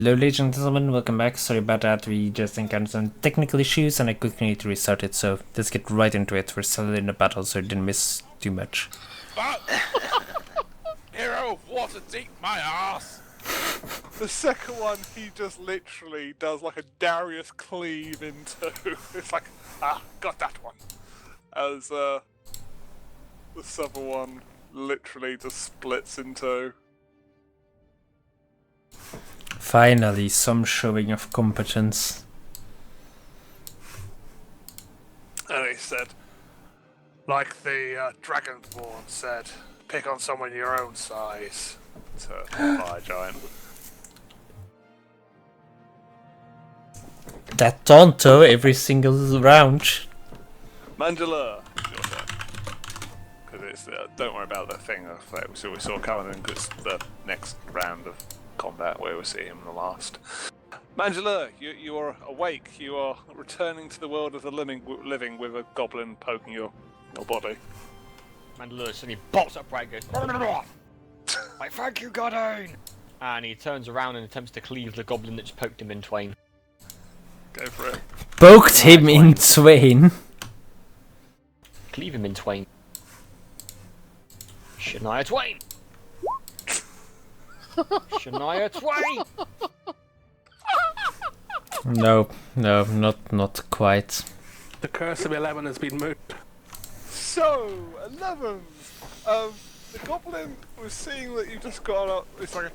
Hello ladies and gentlemen, welcome back. Sorry about that, we just encountered some technical issues and I quickly need to restart it, so let's get right into it. We're still in the battle, so I didn't miss too much. Hero of water, deep my ass! The second one, he just literally does like a Darius cleave into. It's like, got that one. As the other one literally just splits into. Finally, some showing of competence. And he said, like the Dragonborn said, pick on someone your own size. To the fire giant. That taunt though, every single round. Mandela, your turn. Because it's don't worry about the thing that we saw coming in, because the next round of combat where we see him in the last. Mandela, you are awake. You are returning to the world of the living with a goblin poking your body. Mandalore suddenly bolts upright and goes, like, thank you, Godone! And he turns around and attempts to cleave the goblin that just poked him in twain. Go for it. Poked him in twain. Cleave him in twain. Shania Twain! Shania Twain! No, not quite. The curse of 11 has been moved. So, 11. The goblin was seeing that you just got up. It's like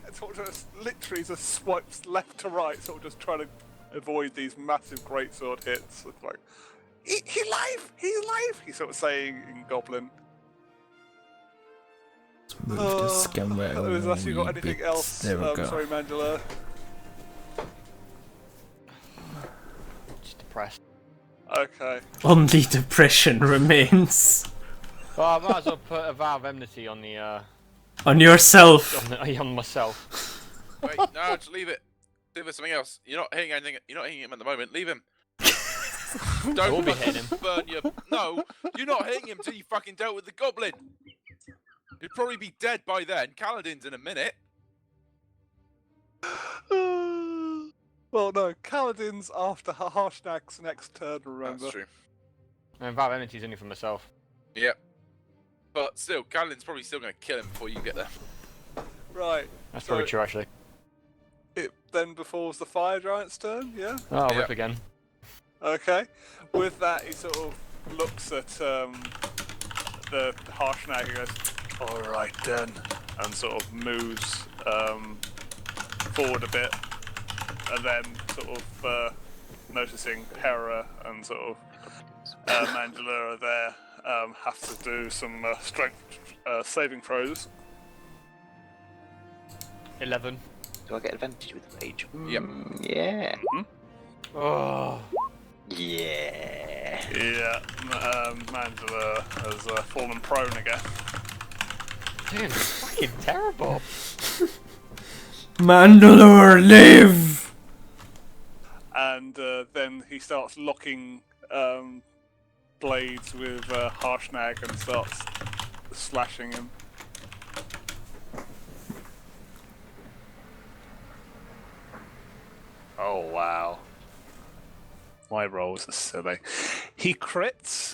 it's sort of just literally just swipes left to right, sort of just trying to avoid these massive greatsword hits. It's like, he's alive, he's alive. He's sort of saying in goblin. Move this camera Unless you got anything bit. else. There we go. Sorry, Mandela. Just depressed. Okay. Only depression remains. Well, I might as well put a vow of enmity on the, On yourself. on myself. Wait, no, just leave it. Do it for something else. You're not hitting anything. You're not hitting him at the moment. Leave him. I will Don't be hitting him. burn your. No, you're not hitting him till you fucking dealt with the goblin. He'd probably be dead by then. Kaladin's in a minute. Well, no, Kaladin's after Harshnag's next turn, remember? That's true. And vow of enmity is only for myself. Yep. But still, Kaladin's probably still going to kill him before you get there. Right. That's so probably true, actually. It then befalls the fire giant's turn, yeah? Oh, I'll Yeah. rip again. Okay. With that, he sort of looks at the Harshnag and goes, alright then, and sort of moves forward a bit, and then sort of noticing Hera and sort of Mandela are there, have to do some strength saving throws. 11. Do I get advantage with rage? Yep. Yeah. Oh. Yeah. Yeah, Mandela has fallen prone again. Dude, it's fucking terrible. Mandalore, live! And then he starts locking blades with Harshnag and starts slashing him. Oh wow. My rolls are silly. He crits.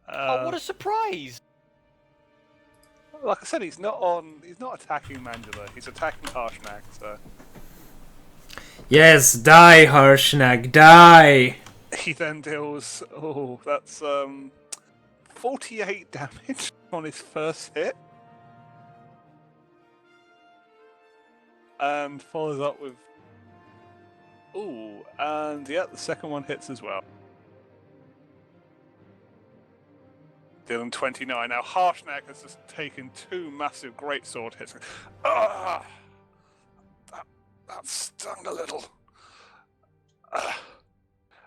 Oh, what a surprise! Like I said, he's not attacking Mandela, he's attacking Harshnag, so Yes, die, Harshnag, die! he then deals that's 48 damage on his first hit. And follows up with and yeah, the second one hits as well. Dealing 29. Now Harshnag has just taken two massive greatsword hits. Ah, that stung a little.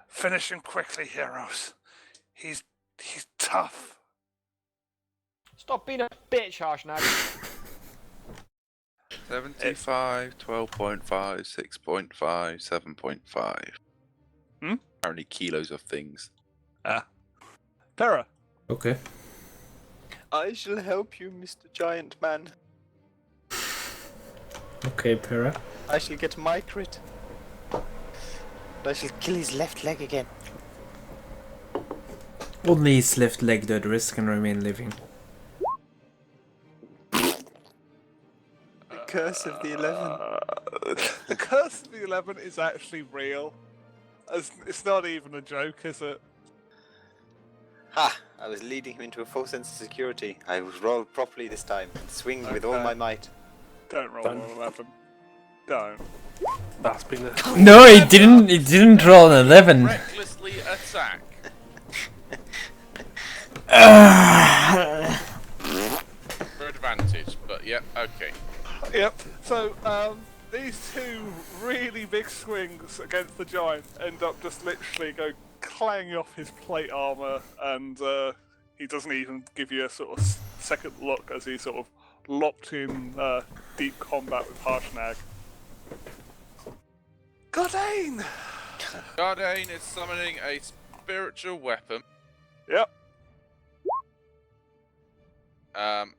Finish him quickly, heroes. He's tough. Stop being a bitch, Harshnag. 75, 12.5, 6.5, 7.5. Apparently kilos of things. Terra. Okay. I shall help you, Mr. Giant Man. Okay, Pyrrha. I shall get my crit. I shall kill his left leg again. Only his left leg, though, the rest can remain living. The curse of the 11. The curse of the 11 is actually real. It's not even a joke, is it? Ha! I was leading him into a false sense of security. I will roll properly this time and swing with all Okay. my might. Don't roll Don't. an 11. Don't. That's been a... No, it didn't. It didn't roll an 11. Recklessly attack. For advantage, but yeah, okay. Yep. So, these two really big swings against the giant end up just literally go clanging off his plate armor, and he doesn't even give you a sort of second look as he sort of locked in deep combat with Harshnag. Godane! Gardane is summoning a spiritual weapon. Yep.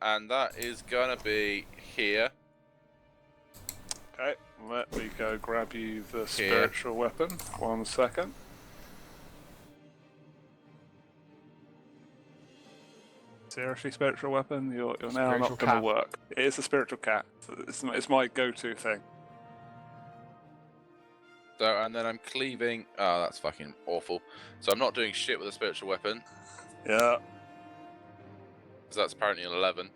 And that is gonna be here. Okay, let me go grab you the spiritual weapon. 1 second. Seriously, spiritual weapon? You're now Spiritual not going to cat. work. It is a spiritual cat. It's my go-to thing. So, and then I'm cleaving. Oh, that's fucking awful. So I'm not doing shit with a spiritual weapon, Yeah. because that's apparently an 11.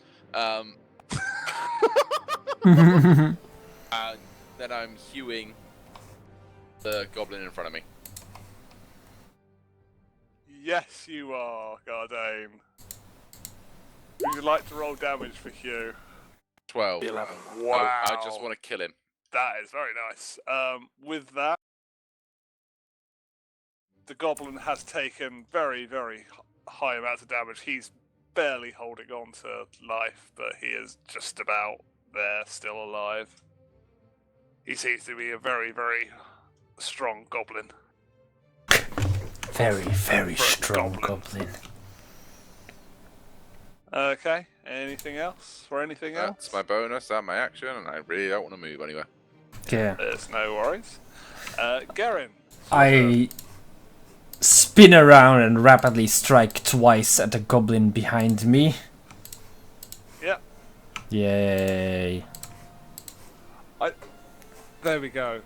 And then I'm hewing the goblin in front of me. Yes, you are, Gardane. Would you like to roll damage for Hugh? 12. 11. Wow. I just want to kill him. That is very nice. With that, the goblin has taken very, very high amounts of damage. He's barely holding on to life, but he is just about there, still alive. He seems to be a very, very strong goblin. Very, very For a strong goblin. goblin. Okay, anything else? For anything else? That's my bonus and my action, and I really don't want to move anywhere. Yeah. There's no worries. Garen. I spin around and rapidly strike twice at the goblin behind me. Yeah, Yay. there we go.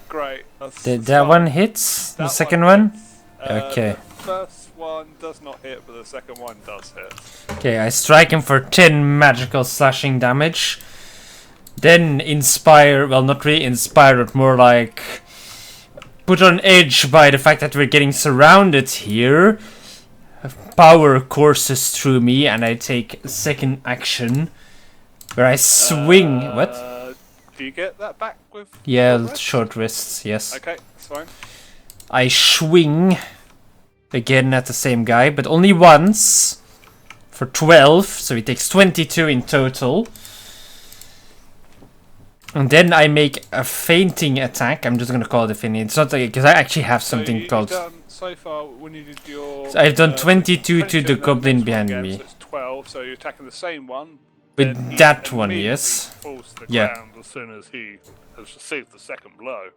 Great. That's Did the that one start. hit? The That second one? hits. Okay. The first one does not hit, but the second one does hit. Okay, I strike him for 10 magical slashing damage. Then inspire, well, not really inspire, but more like put on edge by the fact that we're getting surrounded here. Power courses through me, and I take a second action where I swing. What? Do you get that back with? Yeah, short rest? short wrists, yes. Okay, it's fine. I swing again at the same guy, but only once for 12, so he takes 22 in total. And then I make a fainting attack. I'm just gonna call it a fainting. It's not like, because I actually have something you've called. done so far when you did your. So I've done 22 to the and then goblin next one behind again, me. So it's 12. So you're attacking the same one. With then he that one, immediately yes. Falls to the Yeah. ground as soon as he has received the second blow.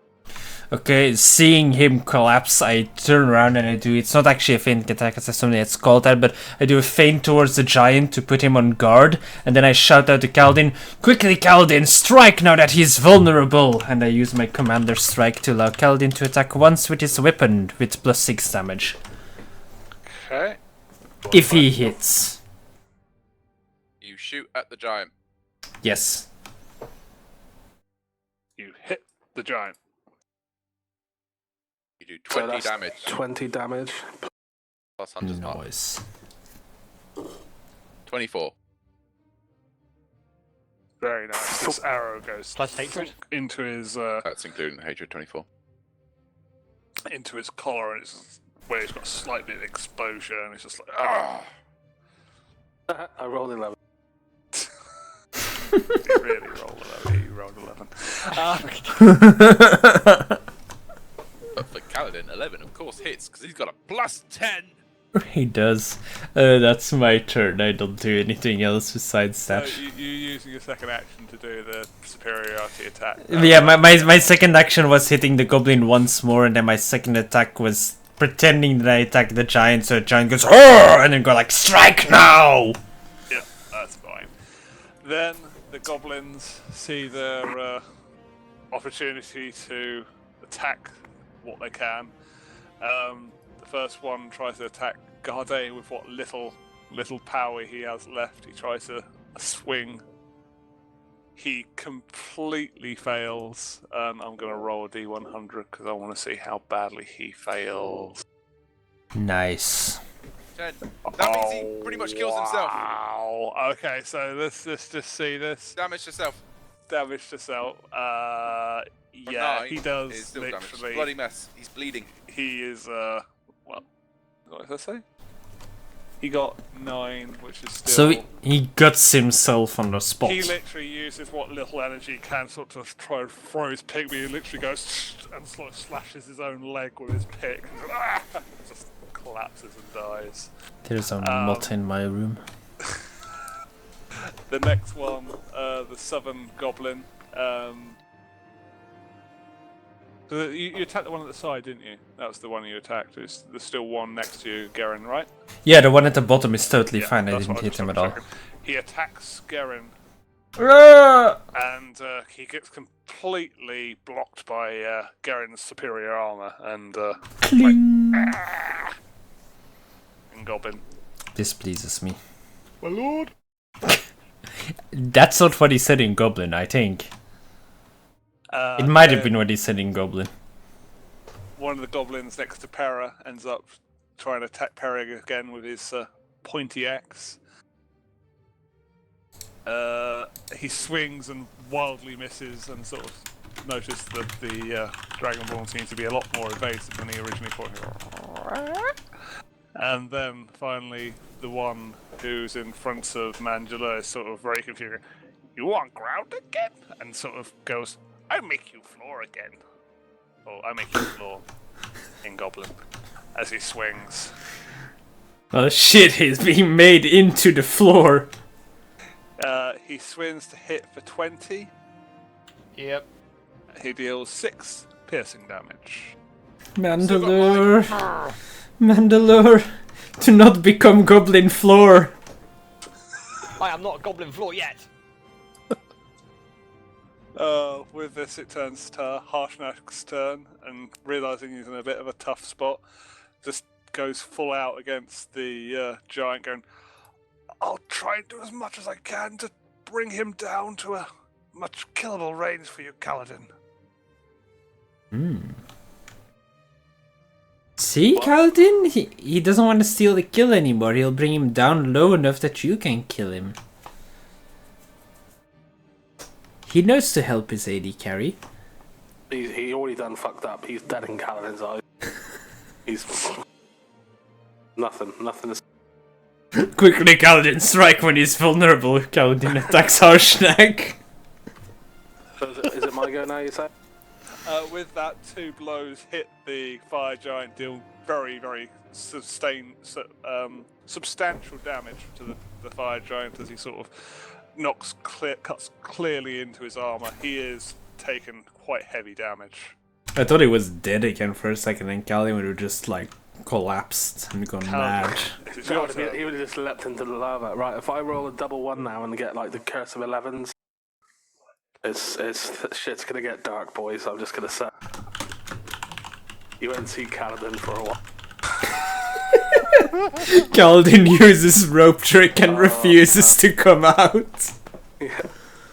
Okay, seeing him collapse, I turn around and I do. It's not actually a fainting attack, it's something that's called that, but I do a feint towards the giant to put him on guard, and then I shout out to Kaladin, "Quickly, Kaladin, strike now that he's vulnerable!" And I use my commander strike to allow Kaladin to attack once with his weapon with +6 damage. Okay. If he hits. You shoot at the giant. Yes. You hit the giant. You do So 20 that's damage 20 damage. plus Hunter's Mark. Nice. 24. Very nice. This arrow goes Plus hatred? into his That's including the hatred 24. into his collar, and it's where he's got a slight bit of exposure, and it's just like ah. I rolled 11. He really rolled 11. He rolled 11. But for Kaladin, 11 of course hits because he's got a +10 He does. That's my turn. I don't do anything else besides So that. you using your second action to do the superiority attack. Yeah, my second action was hitting the goblin once more, and then my second attack was pretending that I attacked the giant, so the giant goes, "Arr!" and then go like, "Strike now!" Yeah, that's fine. Then the goblins see their opportunity to attack what they can. The first one tries to attack Garde with what little power he has left. He tries to swing. He completely fails. I'm going to roll a d100 because I want to see how badly he fails. Nice. That means he pretty much kills himself. Wow. Okay, so let's just see this. Damage to self. Damage to self. Yeah, he does Is still literally. damaged. Bloody mess. He's bleeding. He is well, what did I say? He got 9, which is still. So he guts himself on the spot. He literally uses what little energy he can sort of try and throw his pick, but he literally goes and sort of slashes his own leg with his pick. Just collapses and dies. There's a moth in my room. The next one, the southern goblin. So you attacked the one at the side, didn't you? That was the one you attacked. There's still one next to you, Garen, right? Yeah, the one at the bottom is totally Yeah, fine. I that's didn't what hit just him at wanted all. to check. He attacks Garen, Ah! and he gets completely blocked by Garen's superior armor and Goblin. This pleases me. My lord. That's not what he said in Goblin, I think. It might have been what he said in Goblin. One of the goblins next to Para ends up trying to attack Para again with his pointy axe. He swings and wildly misses, and sort of noticed that the Dragonborn seems to be a lot more evasive than he originally thought. And then finally, the one who's in front of Mangela is sort of very confused. You want ground again? And sort of goes, I make you floor again. Or I make you floor in Goblin as he swings. Oh shit, he's being made into the floor. He swings to hit for 20. Yep. He deals 6 piercing damage. Mandalore. Mandalore. Do not become Goblin floor. I am not goblin floor yet. With this, it turns to Harshnak's turn, and realizing he's in a bit of a tough spot, just goes full out against the giant, going, I'll try and do as much as I can to bring him down to a much killable range for you, Kaladin. See, Kaladin? He doesn't want to steal the kill anymore. He'll bring him down low enough that you can kill him. He knows to help his AD carry. He already done fucked up. He's dead in Kaladin's eyes. He's nothing is. Quickly, Kaladin, strike when he's vulnerable. Kaladin attacks Harshnag. So is it my go now, you say? With that, 2 blows hit the fire giant, deal very, very substantial damage to the fire giant as he sort of cuts clearly into his armor. He is taken quite heavy damage. I thought he was dead again for a second, and Kaladin would have just like collapsed and gone mad. It's your He turn. would have just leapt into the lava. Right, if I roll a double 1 now and get like the curse of 11s, it's shit's gonna get dark, boys. I'm just gonna say. You won't see Kaladin for a while. Kaladin uses rope trick and refuses to come out. Yeah,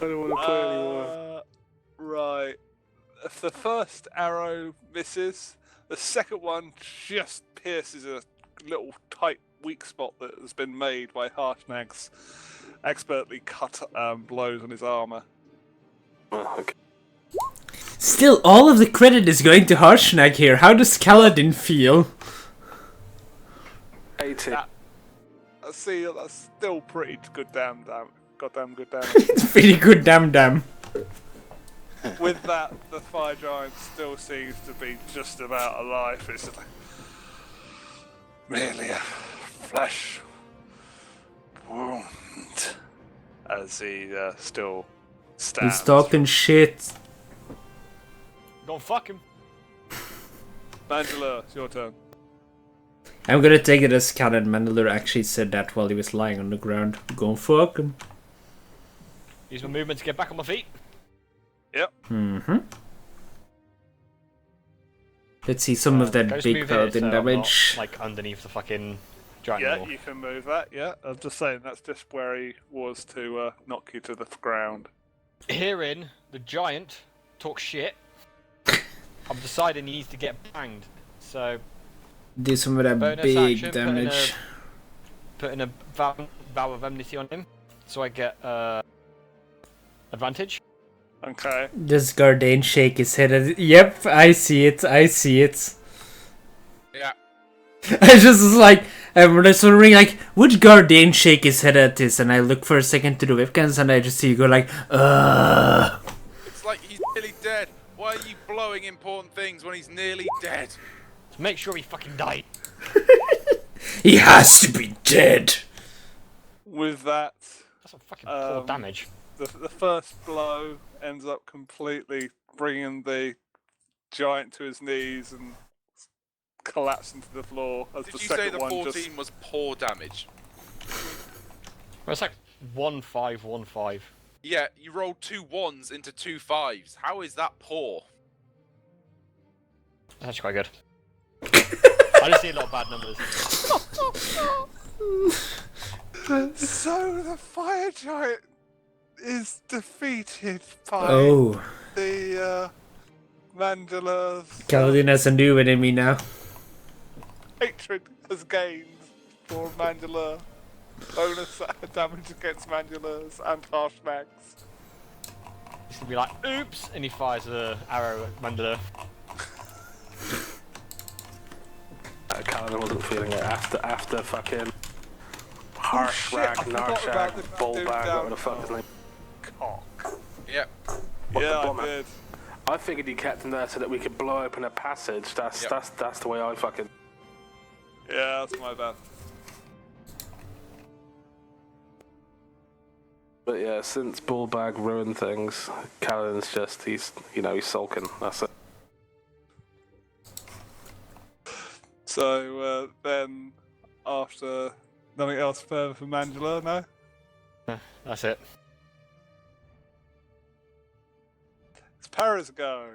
I don't want to play anymore. Right. If the first arrow misses, the second one just pierces a little tight weak spot that has been made by Harshnag's expertly cut blows on his armor. Oh, okay. Still, all of the credit is going to Harshnag here. How does Kaladin feel? 80. See, that's still pretty good goddamn good damage. It's pretty good, damn. With that, the fire giant still seems to be just about alive. It's just like, Melia, flesh wound as he still stands. He's talking shit. Go and fuck him. Mandalore, it's your turn. I'm gonna take it as canon. Mandalore actually said that while he was lying on the ground. Go and fuck him. Use my movement to get back on my feet. Yep. Mm-hmm. Let's see some of that Ghost big move here, paladin so I'm damage. not, like underneath the fucking giant Yeah, wall. you can move that, yeah. I'm just saying, that's just where he was to knock you to the ground. Hearing the giant talk shit, I'm deciding he needs to get banged. So, Do some of that bonus big action, damage. putting a vow of enmity on him, so I get advantage. Okay. Does Gardain shake his head at it? Yep, I see it. I see it. Yeah. I just was like, I'm just wondering, like, would Gardain shake his head at this? And I look for a second to the webcams, and I just see you go like, It's like he's nearly dead. Why are you blowing important things when he's nearly dead? To make sure he fucking died. He has to be dead. With that, That's some fucking poor damage. the first blow ends up completely bringing the giant to his knees and collapsing to the floor. As Did the you second say the one 14 just was poor damage? Well, it's like 1-5-1-5. Yeah, you rolled 2 1s into 2 5s. How is that poor? That's actually quite good. I just see a lot of bad numbers. So the fire giant is defeated by Oh, the Mandala's Kaladin has a new enemy now. hatred has gained for Mandala. Bonus damage against Mandalas and harsh mags. He's gonna be like, oops, and he fires an arrow at Mandalore. Callan wasn't feeling it after fucking harsh rag, I forgot about narshag, the bull dude bag, down whatever the fuck his name. Cock. Yeah. What, Yeah, the I bomber? did. I figured he kept him there so that we could blow open a passage. That's the way I fucking. Yeah, that's my bad. But yeah, since Bullbag ruined things, Callan's just he's sulking. That's it. So then, after nothing else further from Mandala, no? That's it. It's Para's go.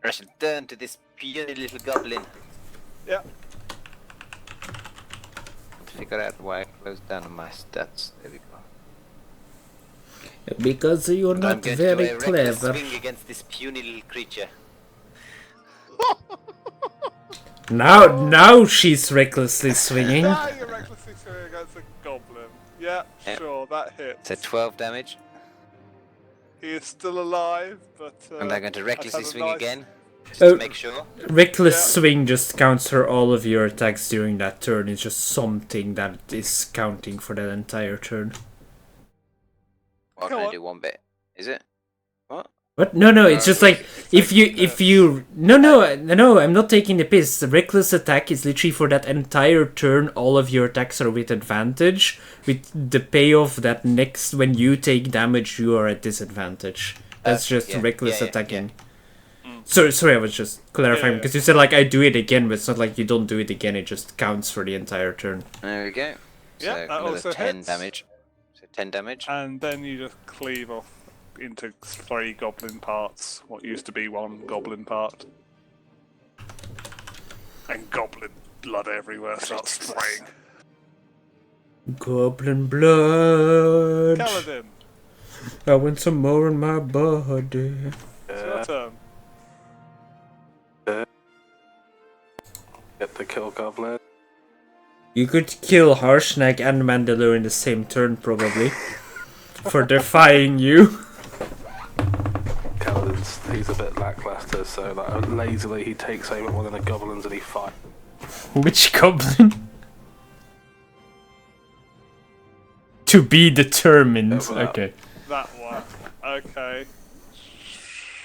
I shall turn to this puny little goblin Yeah. and figure out why I closed down on my stats. There we go. Because you're And I'm not going very to do a reckless clever. swing against this puny little creature. Now she's recklessly swinging. Now you're recklessly swinging against a goblin. Yeah, Yeah. sure, that hits. So 12 damage. He is still alive, but. And I'm going to recklessly has a swing nice- again. Just Oh. to make sure. Reckless Yeah. swing just counts for all of your attacks during that turn. It's just something that is counting for that entire turn. Or Go can I on. do one bit? Is it? What? What? No, it's just like if you no, I'm not taking the piss. The reckless attack is literally for that entire turn. All of your attacks are with advantage, with the payoff that next when you take damage, you are at disadvantage. That's just yeah, reckless yeah, attacking. Sorry, I was just clarifying Yeah. because you said like I do it again, but it's not like you don't do it again. It just counts for the entire turn. There we go. So Yeah, that another also 10 hits. damage. So 10 damage. And then you just cleave off into 3 goblin parts, what used to be 1 goblin part. And goblin blood everywhere starts spraying. Goblin blood. Kaladin, I want some more in my body. it's your turn. Get the kill goblin. You could kill Harshnag and Mandalore in the same turn, probably. For defying you. Callan's he's a bit lackluster, so like lazily he takes aim at one of the goblins and he fights. Which goblin? To be determined. Yeah, well, Okay. That one. Okay.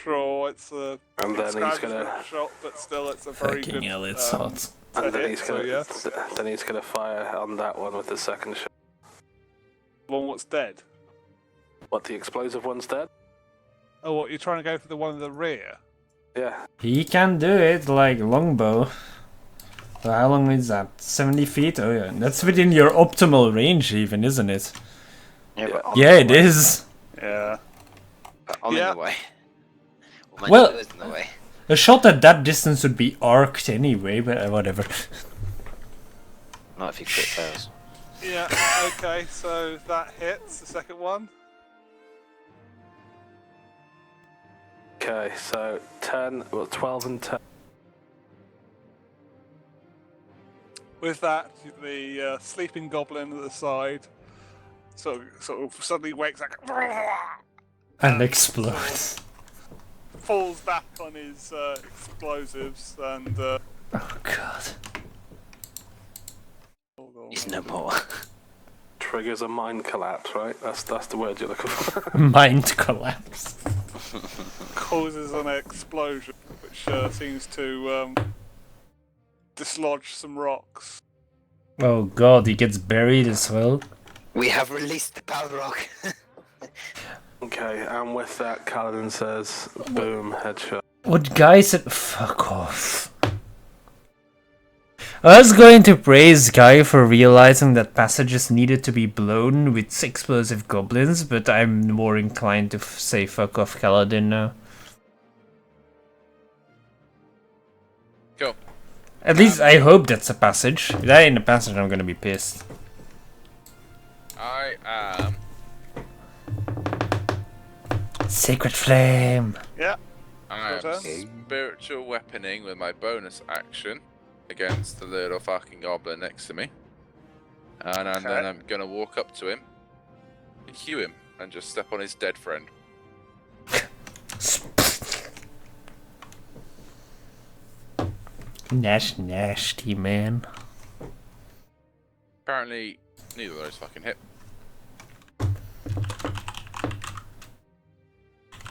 Sure, it's a. And then he's described as gonna- a shot, but still, it's a very Fucking good hell, it's hot. And then hit, he's so gonna, yes. then he's gonna fire on that one with the second shot. One what's dead. What, the explosive one's dead? Oh, what, you're trying to go for the one in the rear? Yeah. He can do it like longbow. So how long is that? 70 feet? Oh yeah, that's within your optimal range even, isn't it? Yeah, but I'm Yeah, in it the way. is. Yeah. But I'm Yeah. in the way. Well- Mandelur's in the way. A shot at that distance would be arced anyway, but whatever. Not if you crit fails. Yeah, okay, so that hits the second one. Okay, so 12 and 10. With that, the sleeping goblin at the side sort of suddenly wakes up And explodes. falls back on his explosives and Oh god. hold on. He's no more. Triggers a mind collapse, right? That's the word you're looking for. Mind collapse. Causes an explosion which seems to dislodge some rocks. Oh god, he gets buried as well. We have released the power rock. Okay, and with that, Kaladin says, boom, headshot. What guy said? Fuck off. I was going to praise Guy for realizing that passages needed to be blown with explosive goblins, but I'm more inclined to say fuck off Kaladin now. Go. At least I hope that's a passage. If that ain't a passage, I'm gonna be pissed. I am. Sacred Flame! Yeah. I am Your spiritual weaponing with my bonus action against the little fucking goblin next to me. And then Okay. I'm gonna walk up to him and hew him and just step on his dead friend. That's nasty, man. Apparently, neither of those fucking hit.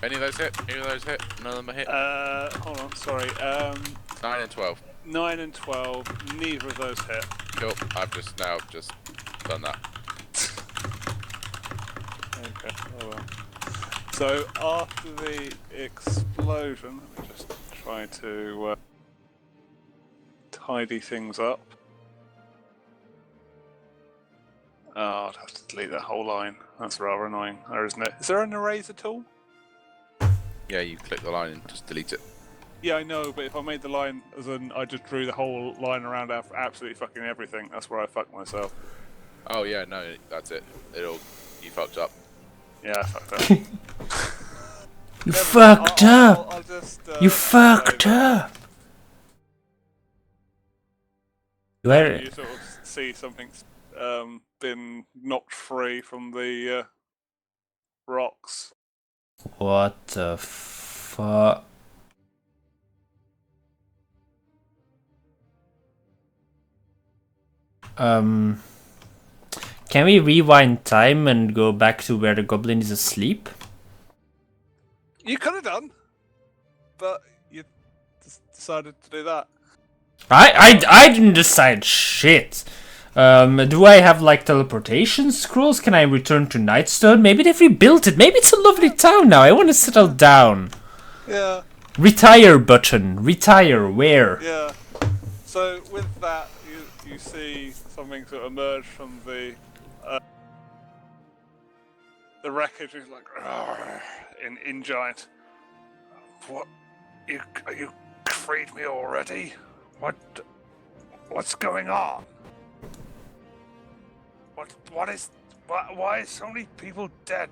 Any of those hit? Any of those hit? None of them are hit? Hold on, sorry. 9 and 12. 9 and 12, neither of those hit. Cool. I've just now done that. Okay, oh well. So after the explosion, let me just try to tidy things up. Oh, I'd have to delete that whole line. That's rather annoying, there isn't it? Is there an eraser tool? Yeah, you click the line and just delete it. Yeah, I know, but if I made the line as in I just drew the whole line around absolutely fucking everything, that's where I fucked myself. Oh yeah, no, that's it. You fucked up. Yeah, I fucked up. You fucked up! I'll just, You fucked up! Where? You sort of see something's been knocked free from the rocks. What the fuck? Can we rewind time and go back to where the goblin is asleep? You could have done, but you decided to do that. I didn't decide shit. Do I have like teleportation scrolls? Can I return to Nightstone? Maybe they've rebuilt it. Maybe it's a lovely town now. I want to settle down. Yeah, Retire button. Retire. Where? yeah. So with that, you see something sort of emerge from the wreckage. Is like "Argh," in giant. What? You freed me already? What's going on? Why is so many people dead?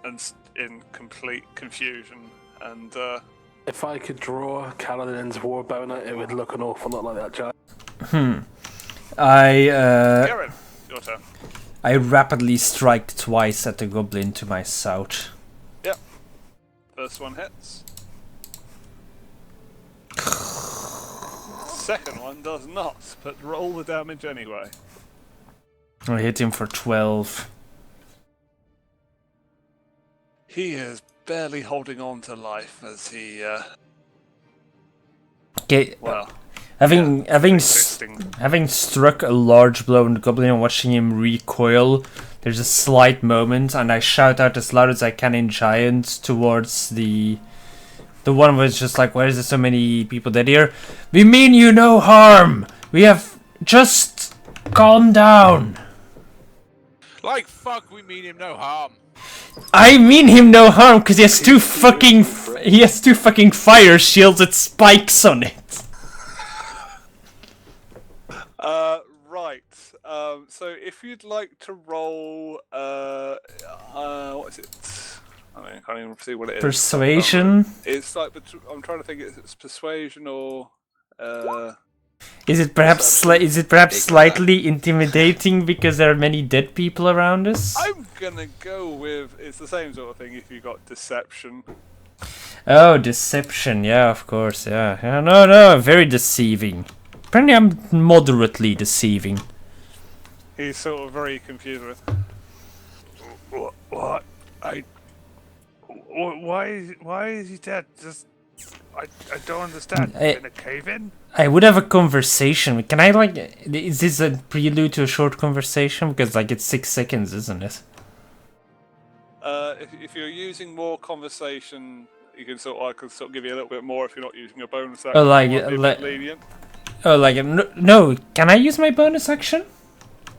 And in complete confusion, and If I could draw Kaladin's war boner, it would look an awful lot like that giant. Karen, your turn. I rapidly strike twice at the goblin to my south. Yep. First one hits. Second one does not, but roll the damage anyway. I hit him for 12. He is barely holding on to life as he, Okay. well, Having struck a large blow on the goblin and watching him recoil, there's a slight moment, and I shout out as loud as I can in Giant towards the one where it's just like, why is there so many people dead here? We mean you no harm! We have just calm down! Like fuck, we mean him no harm. I mean him no harm because he has two fucking fire shields with spikes on it. Right. So if you'd like to roll, what is it? I mean, I can't even see what it is. Persuasion? It's like, I'm trying to think if it's persuasion or. Is it perhaps slightly intimidating because there are many dead people around us? I'm gonna go with it's the same sort of thing. If you got deception. Oh, deception. Yeah, of course. Yeah. No, very deceiving. Apparently, I'm moderately deceiving. He's sort of very confused with. What? Why is he dead? Just. I don't understand. In a cave-in? I would have a conversation. Can I, like... Is this a prelude to a short conversation? Because, like, it's 6 seconds, isn't it? If you're using more conversation, you can I can give you a little bit more if you're not using a bonus action. Oh, like... lenient. Oh, like... No, can I use my bonus action?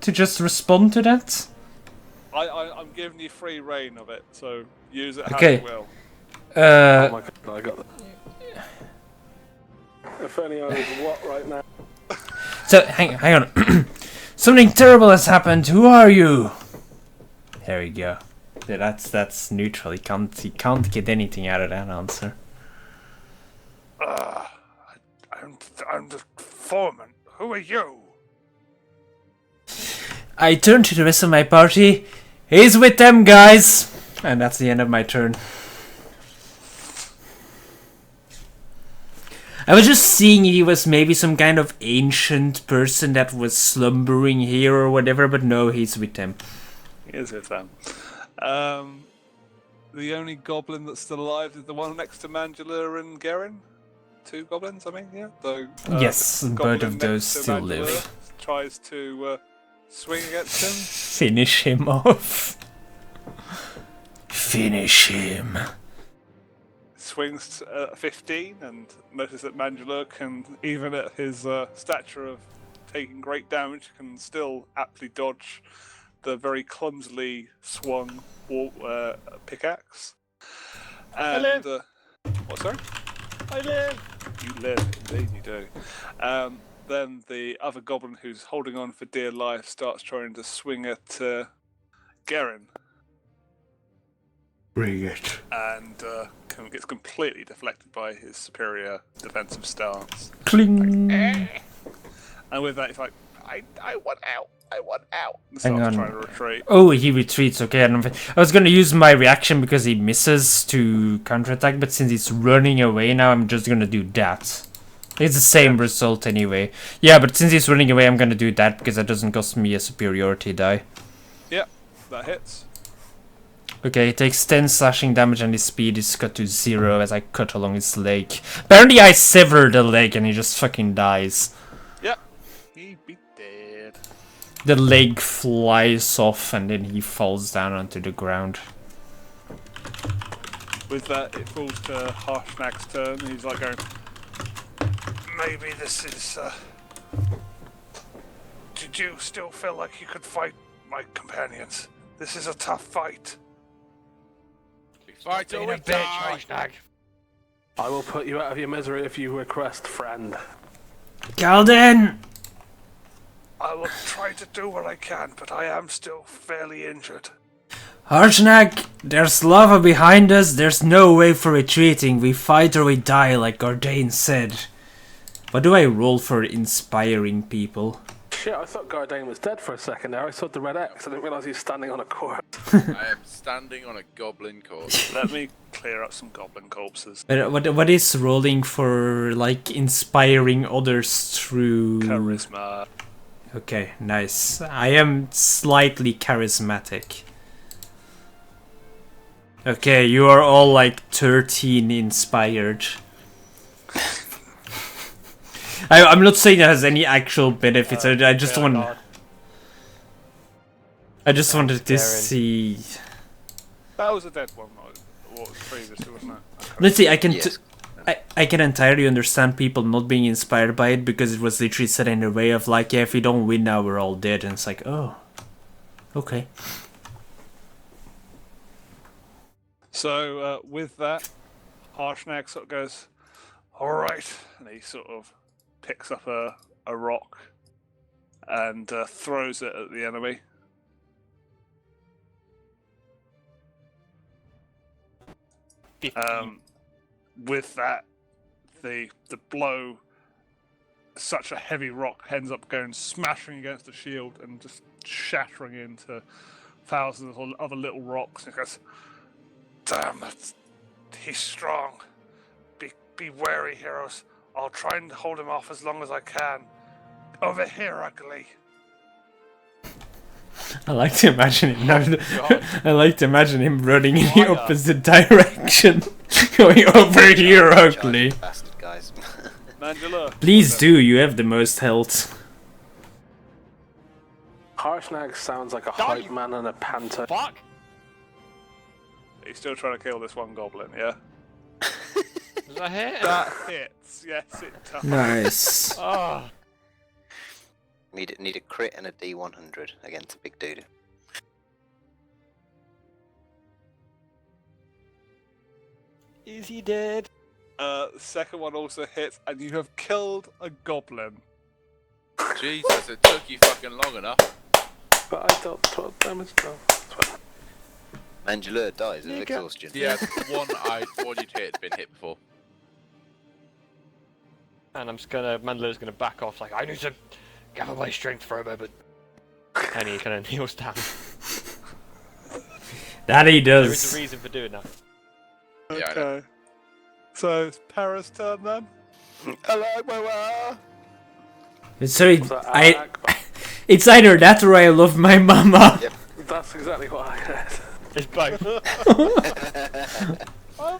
To just respond to that? I'm giving you free reign of it, so use it how Okay. you will. Oh my god, I got that. If only I was what right now? So, hang on. Something terrible has happened. Who are you? There we go. Yeah, that's neutral. He can't get anything out of that answer. I'm the foreman. Who are you? I turn to the rest of my party. He's with them, guys. And that's the end of my turn. I was just seeing if he was maybe some kind of ancient person that was slumbering here or whatever, but no, he's with them. He is with them. The only goblin that's still alive is the one next to Mangela and Gerin. 2 goblins, I mean, yeah. So, Yes, both goblin of those next to still Mangela live. Tries to swing against him. Finish him off. Finish him. Swings 15 and notices that Mangela can, even at his stature of taking great damage, can still aptly dodge the very clumsily swung pickaxe. And, I live. What, sorry? I live. You live, indeed you do. Then the other goblin who's holding on for dear life starts trying to swing at Gerin. Bring it. And gets completely deflected by his superior defensive stance. Cling. And with that, he's like, I want out. And starts trying to retreat. Oh, he retreats. Okay, I was gonna use my reaction because he misses to counterattack, but since he's running away now, I'm just gonna do that. It's the same result anyway. Yeah, but since he's running away, I'm gonna do that because that doesn't cost me a superiority die. Yep, that hits. Okay, he takes 10 slashing damage and his speed is cut to 0 as I cut along his leg. Apparently I sever the leg and he just fucking dies. Yep, he'd be dead. The leg flies off and then he falls down onto the ground. With that, it falls to Harshnag's turn. He's like going, maybe this is... Did you still feel like you could fight my companions? This is a tough fight. Fight till we die. I will put you out of your misery if you request, friend. Galden! I will try to do what I can, but I am still fairly injured. Harshnag, there's lava behind us, there's no way for retreating, we fight or we die like Gardain said. What do I roll for inspiring people? Shit, I thought Gardain was dead for a second there. I saw the red X. I didn't realise he was standing on a corpse. I am standing on a goblin corpse. Let me clear up some goblin corpses. What is rolling for, like, inspiring others through... Charisma. Okay, nice. I am slightly charismatic. Okay, you are all like 13 inspired. I'm not saying it has any actual benefits. I just yeah, want. God. I just wanted to Darren. see. That was a dead one. What was previously, wasn't it? Okay. Let's see. I can. Yes. I can entirely understand people not being inspired by it because it was literally set in a way of like, yeah, if we don't win now, we're all dead, and it's like, oh, okay. So with that, Harshnag sort of goes, all right, and he sort of picks up a rock and throws it at the enemy. With that, the blow, such a heavy rock ends up going smashing against the shield and just shattering into thousands of other little rocks. And he goes, damn, he's strong. Be wary, heroes. I'll try and hold him off as long as I can. Over here, ugly. I like to imagine him. God. I like to imagine him running in the Why, opposite direction, going over here, ugly. Bastard guys. Mandela. Please do. You have the most health. Harshnag sounds like a Die, hype you- man and a panto. Fuck! He's still trying to kill this one goblin, yeah? Does that hit? That hits. Yes, it does. Nice. Oh. Need a crit and a D100 against a big dude. Is he dead? The second one also hits, and you have killed a goblin. Jesus, it took you fucking long enough. But I dealt 12 damage now. Mandalore dies of Nigga. exhaustion. Yeah, one you'd hit had been hit before. And I'm just gonna. Mandalore's gonna back off, like, I need to gather my strength for a moment. And he kind of kneels down. That he There is does. a reason for doing that. Yeah, I know. Okay. So it's Para's turn then? Hello, Moa! Sorry, Was that I. Akbar? It's either that or I love my mama. Yep. That's exactly what I said. It's both.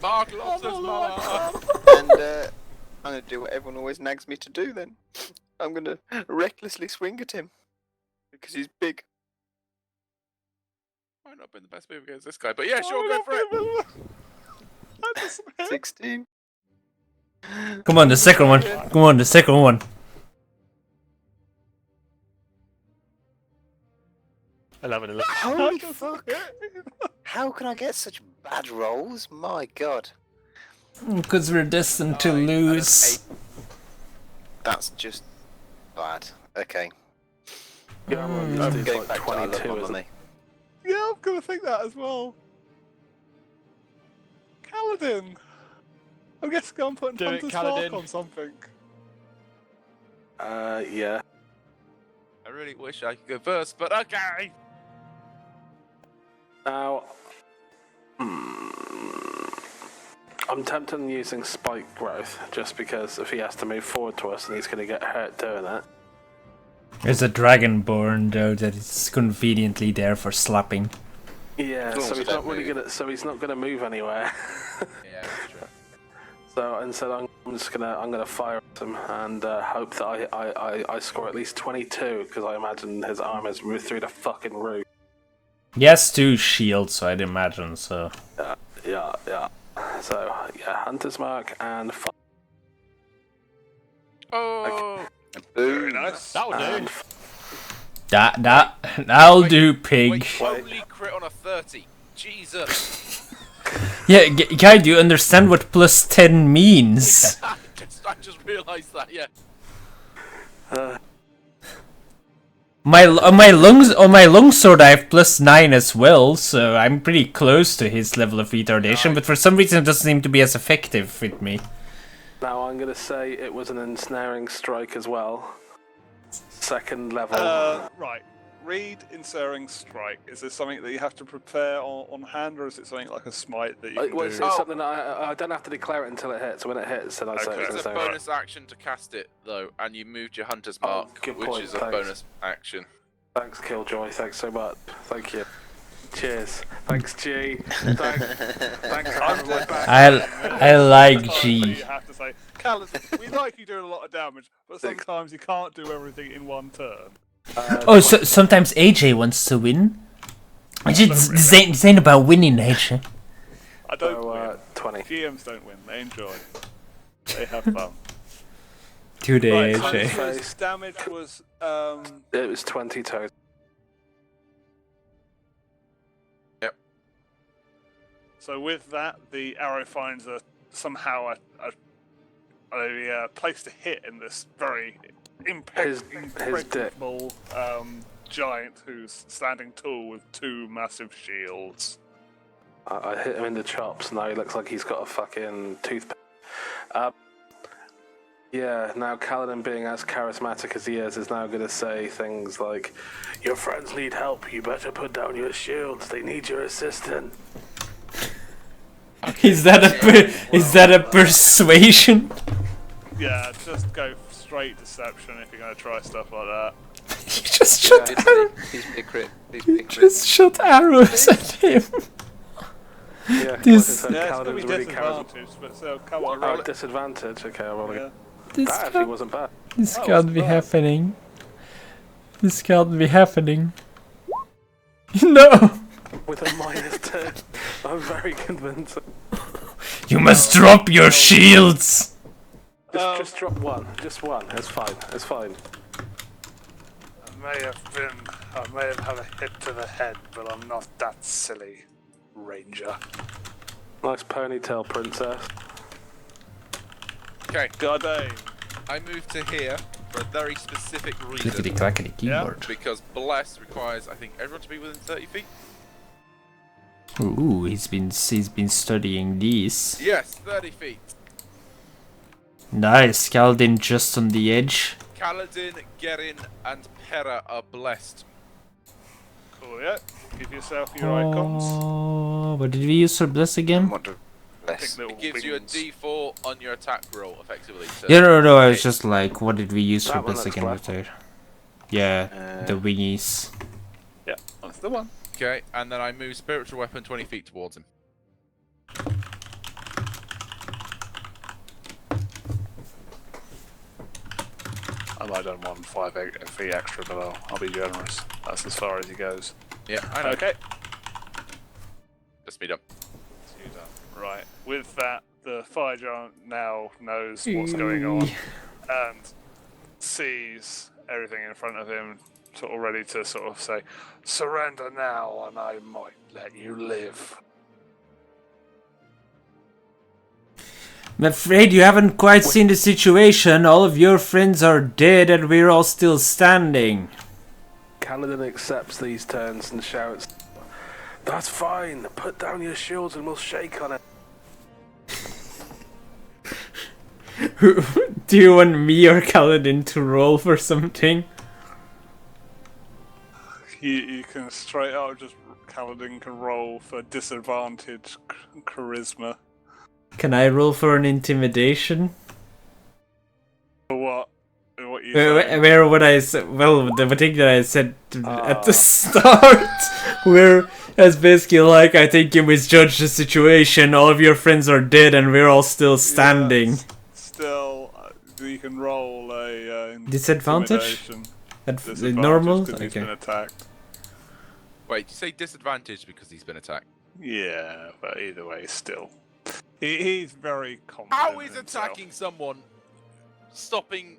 Mark loves his mama. And I'm gonna do what everyone always nags me to do then. I'm gonna recklessly swing at him. Because he's big. Might not have been the best move against this guy, but yeah, sure, go for it. That doesn't hit. 16. Come on, the second one. Come on, the second one. Eleven. Holy That fuck! doesn't hit. How can I get such bad rolls? My god. Because we're destined to lose. That's just bad. Okay. Yeah, I'm I'm going like back to I love 22, my isn't mummy. Yeah, I'm gonna think that as well. Kaladin! I guess I'm putting Do it, Hunter's Mark Kaladin. on something. Yeah. I really wish I could go first, but okay. Now, I'm tempted on using spike growth just because if he has to move forward to us and he's going to get hurt doing that. There's a dragonborn though that is conveniently there for slapping. Yeah, Oh, so he's so not don't really move. gonna. So he's not gonna move anywhere. Yeah, that's true. So instead, I'm gonna fire at him and hope that I score at least 22 because I imagine his arm is through the fucking roof. He has two shields, so I'd imagine so. Yeah. So yeah, Hunter's Mark and Oh, Very Boom. nice. That'll do. and That'll do, pig. wait, holy crit on a 30. Jesus. Yeah, guy, do you understand what plus 10 means? I just realised that, yeah. On my longsword I have plus 9 as well, so I'm pretty close to his level of retardation, but for some reason it doesn't seem to be as effective with me. now I'm gonna say it was an ensnaring strike as well. Second level. Right. Read Ensnaring Strike. Is this something that you have to prepare on hand, or is it something like a smite that you can Well, do? it's something that I don't have to declare it until it hits. So when it hits, then I say Okay. it's It's a ensnaring. bonus action to cast it, though, and you moved your Hunter's Oh, Mark, good which point, is a thanks. bonus action. Thanks, Killjoy. Thanks so much. Thank you. Cheers. Thanks, G. Thanks for having my back. I like That's G. what you have to say. Kaladin, we like you doing a lot of damage, but sometimes you can't do everything in one turn. Oh, so sometimes AJ wants to win. This ain't about winning, AJ. I don't win. 20. GMs don't win. They enjoy. They have fun. Today, Right, AJ. so his damage was It was 20 total. So with that, the arrow finds somehow a place to hit in this very impregnable giant who's standing tall with two massive shields. I hit him in the chops. Now he looks like he's got a fucking toothpick. Yeah, now Kaladin, being as charismatic as he is now going to say things like, "Your friends need help. You better put down your shields. They need your assistance." Is that a persuasion? Yeah, just go straight deception if you're going to try stuff like that. You just shot arrows. He's big crit. He's big crit. Just shot arrows at him. Yeah, This- like I said, Yeah, it's going to Kaladin's be really charismatic. disadvantage, but still, come on, Oh, roll it. disadvantage. Okay, I'll roll again. Yeah. This That actually wasn't bad. This Oh, can't be it's bad. happening. This can't be happening. No! With a -2, I'm very convinced. You must drop your shields! Just drop one. Just one. It's fine. It's fine. I may have had a hit to the head, but I'm not that silly, Ranger. Nice ponytail, princess. Okay, Goddamn. I moved to here for a very specific reason. Clickety-clackety keyboard. Because Bless requires, I think, everyone to be within 30 feet. Ooh, he's been studying these. Yes, 30 feet. Nice, Kaladin just on the edge. Kaladin, Gerin, and Pera are blessed. Cool, yeah. Give yourself your icons. Oh, what did we use for bless again? What do- less. Little It gives you a wings. D4 on your attack roll, effectively. So Yeah, no, I was just like, what did we use for That one bless looks again black. with there? Yeah, the wingies. Yeah, that's the one. Okay, and then I move spiritual weapon 20 feet towards him. I might have done 5 feet extra below. I'll be generous. That's as far as he goes. Yeah, I know. Okay. Just me done. Right. With that, the fire giant now knows what's going on and sees everything in front of him, sort of ready to sort of say, "Surrender now, and I might let you live." I'm afraid you haven't quite seen the situation. All of your friends are dead and we're all still standing. Kaladin accepts these turns and shouts, "That's fine. Put down your shields and we'll shake on it." Do you want me or Kaladin to roll for something? You can straight out just Kaladin can roll for disadvantage charisma. Can I roll for an intimidation? For what? What you saying? Where would I say? Well, the thing that I said at the start, where it's basically like, I think you misjudged the situation. All of your friends are dead, and we're all still standing. Yeah, still, you can roll a Disadvantage? intimidation. At Disadvantage normal? 'cause he's been Okay. attacked. Wait, you say disadvantage because he's been attacked? Yeah, but either way, still, he's very confident. How is in himself. attacking someone stopping?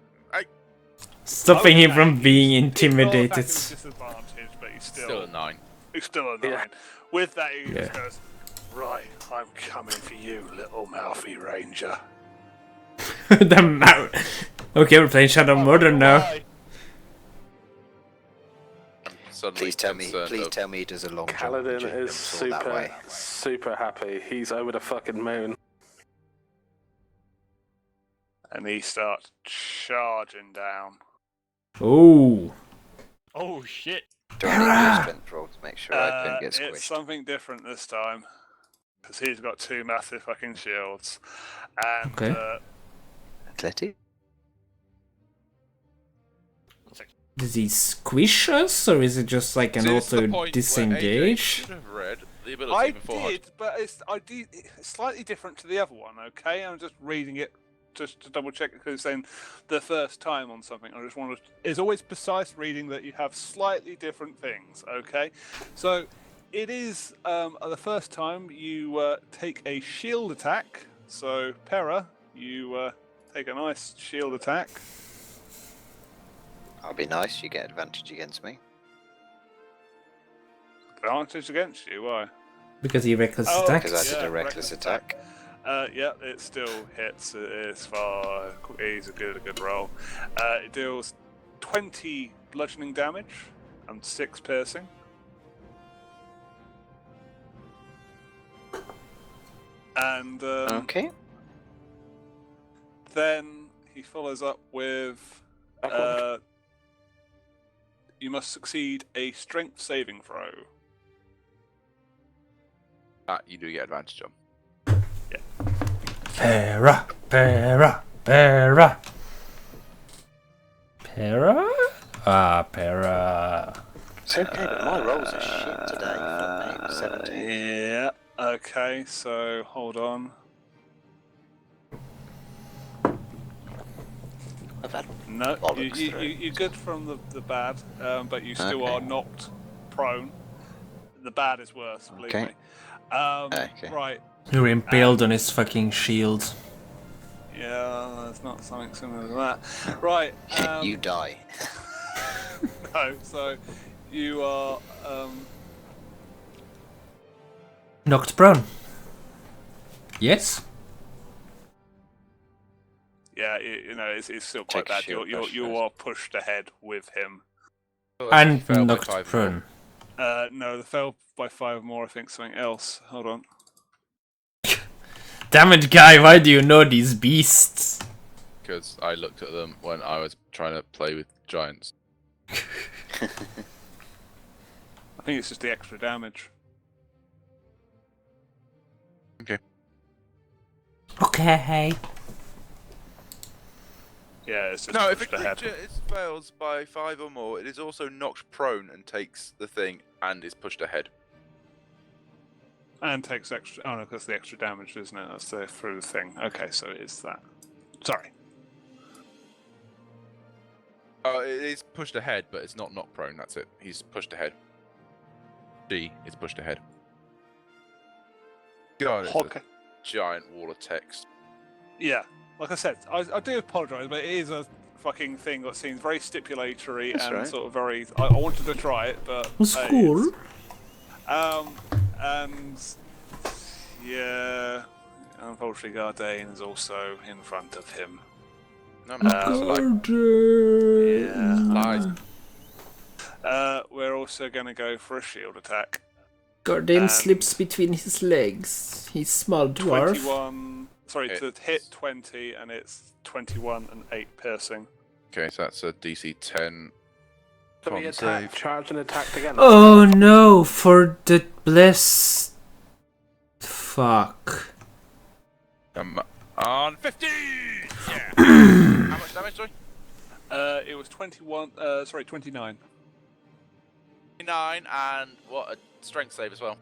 Stopping him Okay, from being he's not intimidated. attacking with disadvantage, but he's Still a 9. He's still a 9. Yeah. With that, he Yeah. just goes, "Right, I'm coming for you, little mouthy ranger." The mouth. Okay, we're playing Shadow Murder now. Suddenly Please tell me. concerned Please of- tell me he does a long jump. Kaladin and jump is all that way. super happy. He's over the fucking moon. And he starts charging down. Oh. Oh shit! Do I need your strength roll to make sure I don't get It's squished? something different this time. Because he's got 2 massive fucking shields. And Okay. Athletic? Does he squish us, or is it just like an This is the auto point where AJ disengage? should have read the ability I beforehand. did, but it's slightly different to the other one, okay? I'm just reading it just to double check because it's saying the first time on something. I just wanted. It's always precise reading that you have slightly different things. Okay, so it is the first time you take a shield attack. So Pera, you take a nice shield attack. That'll be nice. You get advantage against me. Advantage against you? Why? Because he reckless Oh, attacked. Because I did Yeah, a reckless attack. Yeah, it still hits. It's far. He's a good roll. It deals 20 bludgeoning damage and 6 piercing. And Okay. then he follows up with you must succeed a strength saving throw. You do get advantage on. Para, para, para. Para? Ah, para. It's okay, but my rolls are shit today. For 17. Yeah. Okay. So hold on. I've had No, bollocks through. you're good from the bad, but you still Okay. are knocked prone. The bad is worse, believe Okay. me. Okay. Right. You're impaled on his fucking shield. Yeah, it's not something similar to that. Right. You die. No, so you are. Knocked prone. Yes? Yeah, you know, it's still quite Take a bad. shield bash You first. are pushed ahead with him. And Failed by knocked 5 prone. No, they fell by 5 more. I think something else. Hold on. Damn it, guy, why do you know these beasts? Because I looked at them when I was trying to play with giants. I think it's just the extra damage. Okay. Yeah, it's just No, if a pushed ahead. creature fails by 5 or more, it is also knocked prone and takes the thing and is pushed ahead. And takes extra. Oh no, that's the extra damage, isn't it? That's the through the thing. Okay, so it is that. Sorry. Oh, it is pushed ahead, but it's not knocked prone. That's it. He's pushed ahead. D is pushed ahead. God, it's Okay. a giant wall of text. Yeah, like I said, I do apologise, but it is a fucking thing that seems very stipulatory That's and right. sort of very. I wanted to try it, but Was hey, cool. and yeah, unfortunately, Gardain is also in front of him. No, like, lies. We're also going to go for a shield attack. Gordon And- slips between his legs. He's small dwarf. 21. Sorry, to Hits. hit 20, and it's 21 and 8 piercing. Okay, so that's a DC 10. So we Con attacked, save. charged and attacked again. Oh no, for the bless. Fuck. On 15! Yeah! How much damage, sorry? It was 29. 9, and what, a strength save as well.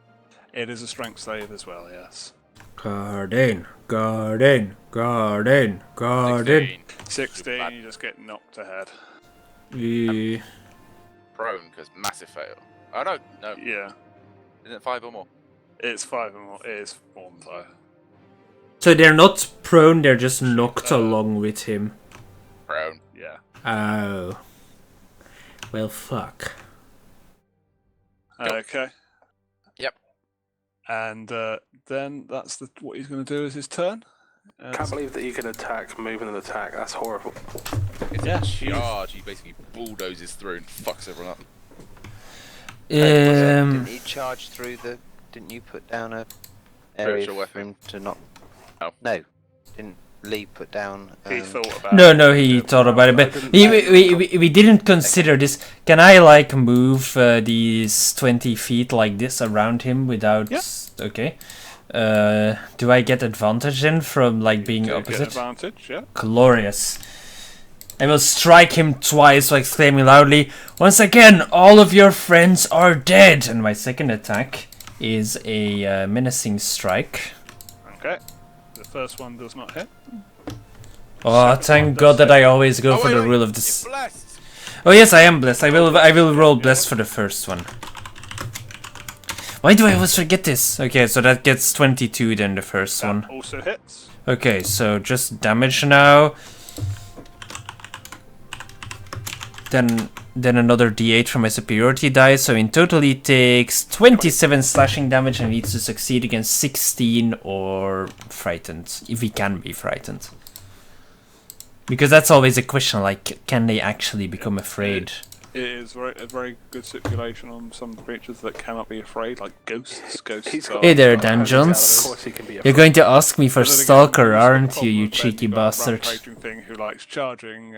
It is a strength save as well, yes. Garden, garden, garden, garden. 16, Bad. you just get knocked ahead. Yeah. Prone, because massive fail. Oh, no, no. Yeah, Isn't it 5 or more? it's 5 or more. It is more than 5. So they're not prone, they're just knocked along with him. Prone. Yeah. Oh. Well, fuck. Go. Okay. Yep. And then that's what he's going to do is his turn. Can't believe that you can attack, move and attack. That's horrible. It's Yeah. a charge. He basically bulldozes through and fucks everyone up. Didn't he charge through the? Didn't you put down a area Spiritual for weapon. him to not? No. No. Didn't Lee put down? He thought about No, it. no, he thought about it, but didn't- we didn't consider this. Can I like move these 20 feet like this around him without? Yeah. Okay. Do I get advantage then from like being Get opposite? advantage, yeah. Glorious. I will strike him twice while exclaiming loudly, "Once again, all of your friends are dead!" And my second attack is a menacing strike. Okay. The first one does not hit. Oh, thank God that I always go for the rule of this. You're blessed. Oh yes, I am blessed. I will roll blessed for the first one. Why do I always forget this? Okay, so that gets 22 then the first one. Also hits. Okay, so just damage now. Then another d8 from my superiority die. So in total he takes 27 slashing damage and needs to succeed against 16 or frightened, if he can be frightened. Because that's always a question, like, can they actually become afraid? It is a very good stipulation on some creatures that cannot be afraid, like ghosts. Hey there, Dan Jones. You're going to ask me for Stalker, aren't you, you cheeky bastard? Thing who likes charging.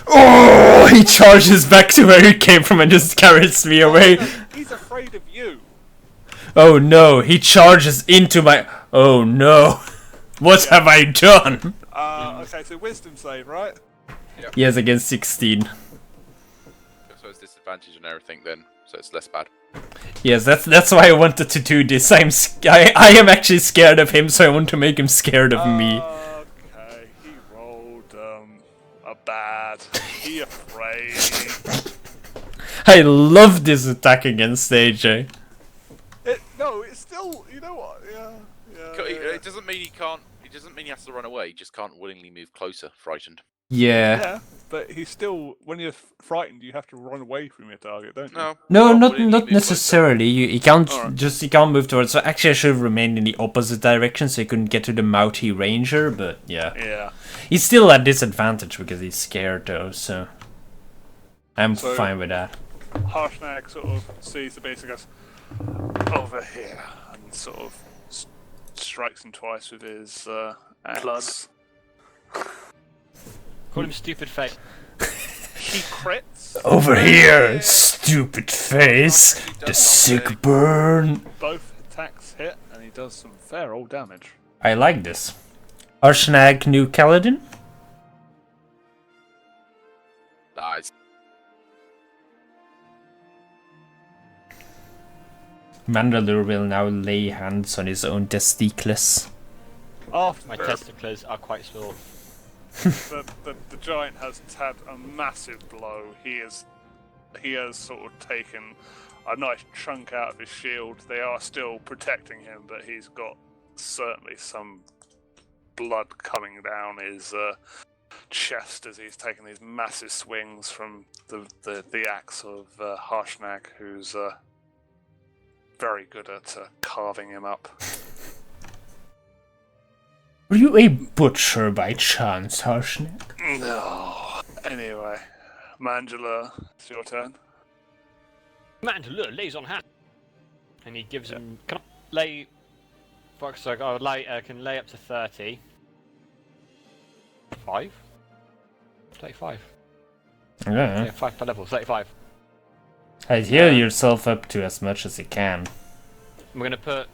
Oh, he charges back to where he came from and just carries me away. He's afraid of you. Oh no, he charges into my... Oh no. What have I done? Okay, so wisdom save, right? Yep. Yes, against 16. So it's disadvantage and everything then, so it's less bad. Yes, that's why I wanted to do this. I am actually scared of him, so I want to make him scared of me. Okay, he rolled a bad. He afraid. I love this attack against AJ. No, it's still. You know what? Yeah. It doesn't mean he can't. It doesn't mean he has to run away. He just can't willingly move closer, frightened. Yeah. But he's still. When you're frightened, you have to run away from your target, don't you? No. No, willingly not move necessarily. He can't Alright. he can't move towards. So actually, I should have remained in the opposite direction, so he couldn't get to the mouthy ranger. But yeah, Yeah. he's still at disadvantage because he's scared though. So I'm So- fine with that. Harshnag sort of sees the beast and goes over here and sort of strikes him twice with his axe. Blood. Call him stupid face. He crits. Over here, stupid face. The sick burn. Both attacks hit, and he does some fair old damage. I like this. Arshnag New Caledon. Nice. Mandalore will now lay hands on his own testicles. After My this, testicles are quite small. the giant has had a massive blow. He has sort of taken a nice chunk out of his shield. They are still protecting him, but he's got certainly some blood coming down his chest as he's taken these massive swings from the axe of Harshnag, who's very good at carving him up. Were you a butcher by chance, Harshnag? No. Anyway, Mangela, it's your turn. Mandalore lays on hand, and he gives him. Can I lay? Fuck, so I would lay. Can lay up to 30. 5. 35. Yeah. Yeah, 5 per level. 35. I'd heal yourself up to as much as you can. I'm gonna put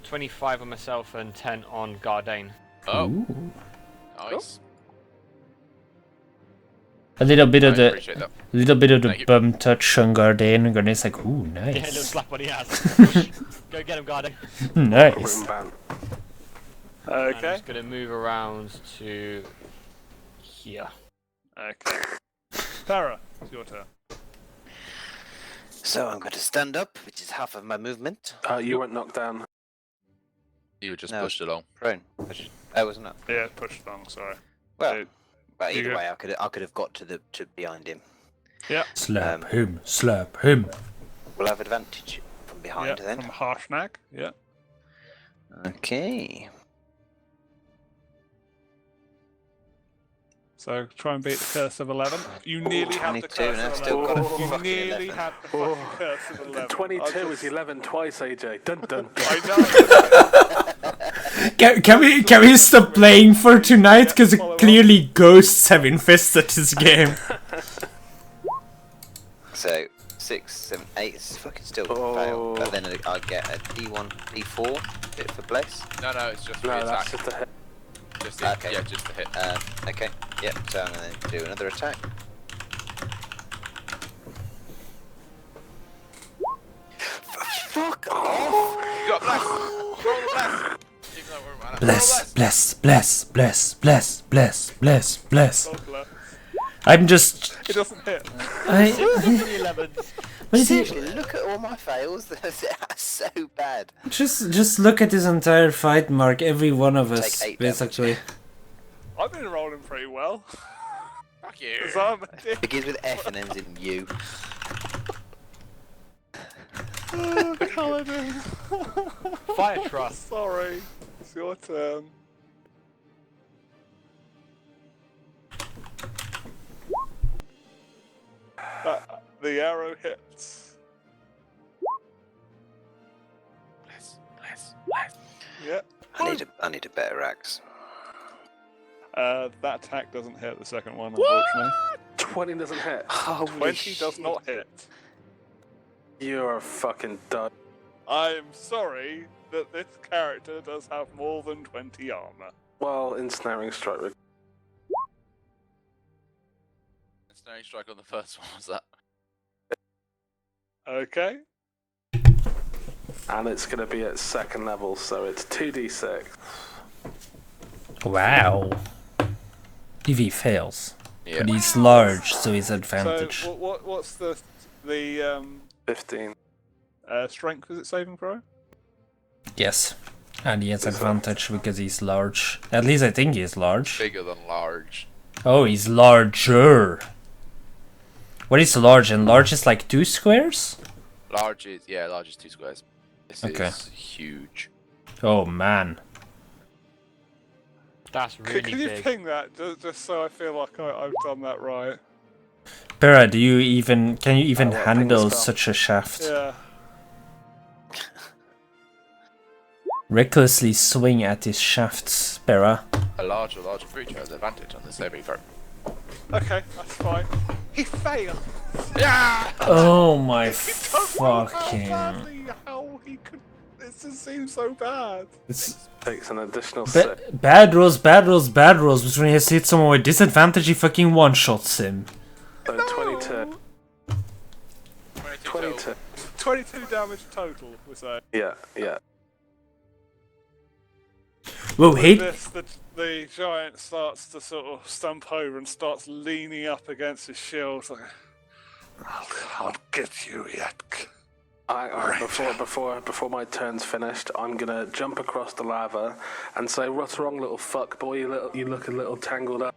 25 on myself and 10 on Gardain. Oh, Ooh. nice. A little bit I of the appreciate that. Thank you. bum touch on Gardain, and Gardain's like, ooh, Yeah, a little nice. slap on the ass. Go get him, Gardain. Nice. Room ban. I'm Okay. just gonna move around to here. Okay. Para, it's your turn. So I'm going to stand up, which is half of my movement. You weren't knocked down. You were just No. pushed along. Prone. I wasn't up. Yeah, pushed along. Sorry. Well, but you either go. way, I could have got to behind him. Slap him, slap him. We'll have advantage from behind Yeah, then. from Harshnag. Yeah. Okay. So try and beat the curse of 11. You nearly have the 22, curse and I've of still 11. got a You fucking nearly 11. had the fucking curse of 11. 22 I is 11 twice, AJ. Dun dun. I know. Can we stop playing for tonight? Because clearly ghosts have infested this game. So 6, 7, 8 is fucking still Oh. fail. But then I get a D1, D4 bit for bless. No, it's just for No, the that's attack. just a hit. Just the, Okay. Yeah, just the hit. Okay. Yep. So I'm going to do another attack. Fuck off! You got bless! Roll the bless! Even though it won't matter. bless, bless, bless, bless, bless, bless, bless, bless. So close. I'm just. It doesn't hit. I. 11. What is Seriously, it? look at all my fails. They're so bad. Just look at this entire fight, Mark. Every one of us, Take 8 damage. basically. I've been rolling pretty well. Fuck you. 'Cause I'm a dick. Begins with F and ends in U. Paladin. Fire trust. Sorry. It's your turn. The arrow hits. Bless. Yep. I need a better axe. That attack doesn't hit the second one, unfortunately. 20 doesn't hit. Holy 20 does shit. not hit. You're fucking done. I'm sorry that this character does have more than 20 armor. Well, ensnaring strike. Ensnaring strike on the first one was that. Okay. And it's going to be at second level, so it's 2d6. Wow. If he fails. Yeah. But he's large, so he's advantage. So what's the 15. strength? Is it saving throw? Yes. And he has advantage because he's large. At least I think he's large. Bigger than large. Oh, he's larger. What is large? And large is like 2 squares? Large is 2 squares. This Okay. is huge. Oh man. That's really Can you big. ping that just so I feel like I've done that right? Pera, can you even I won't ping the handle spell. such a shaft? Yeah. Recklessly swing at his shafts, Pera. A larger creature has advantage on the saving throw. Okay, that's fine. He failed. Yeah! Oh my Don't know how fucking. badly how he could. It just seems so bad. Takes an additional 6. Bad rolls, bad rolls, bad rolls. But when he has to hit someone with disadvantage, he fucking one-shots him. So 22. 22. 22. 22 damage total, we say. Yeah. Whoa, With hate. this, the giant starts to sort of stump over and starts leaning up against his shield. Like, I'll get you yet. Before my turn's finished, I'm gonna jump across the lava and say, "What's wrong, little fuck boy? You look a little tangled up."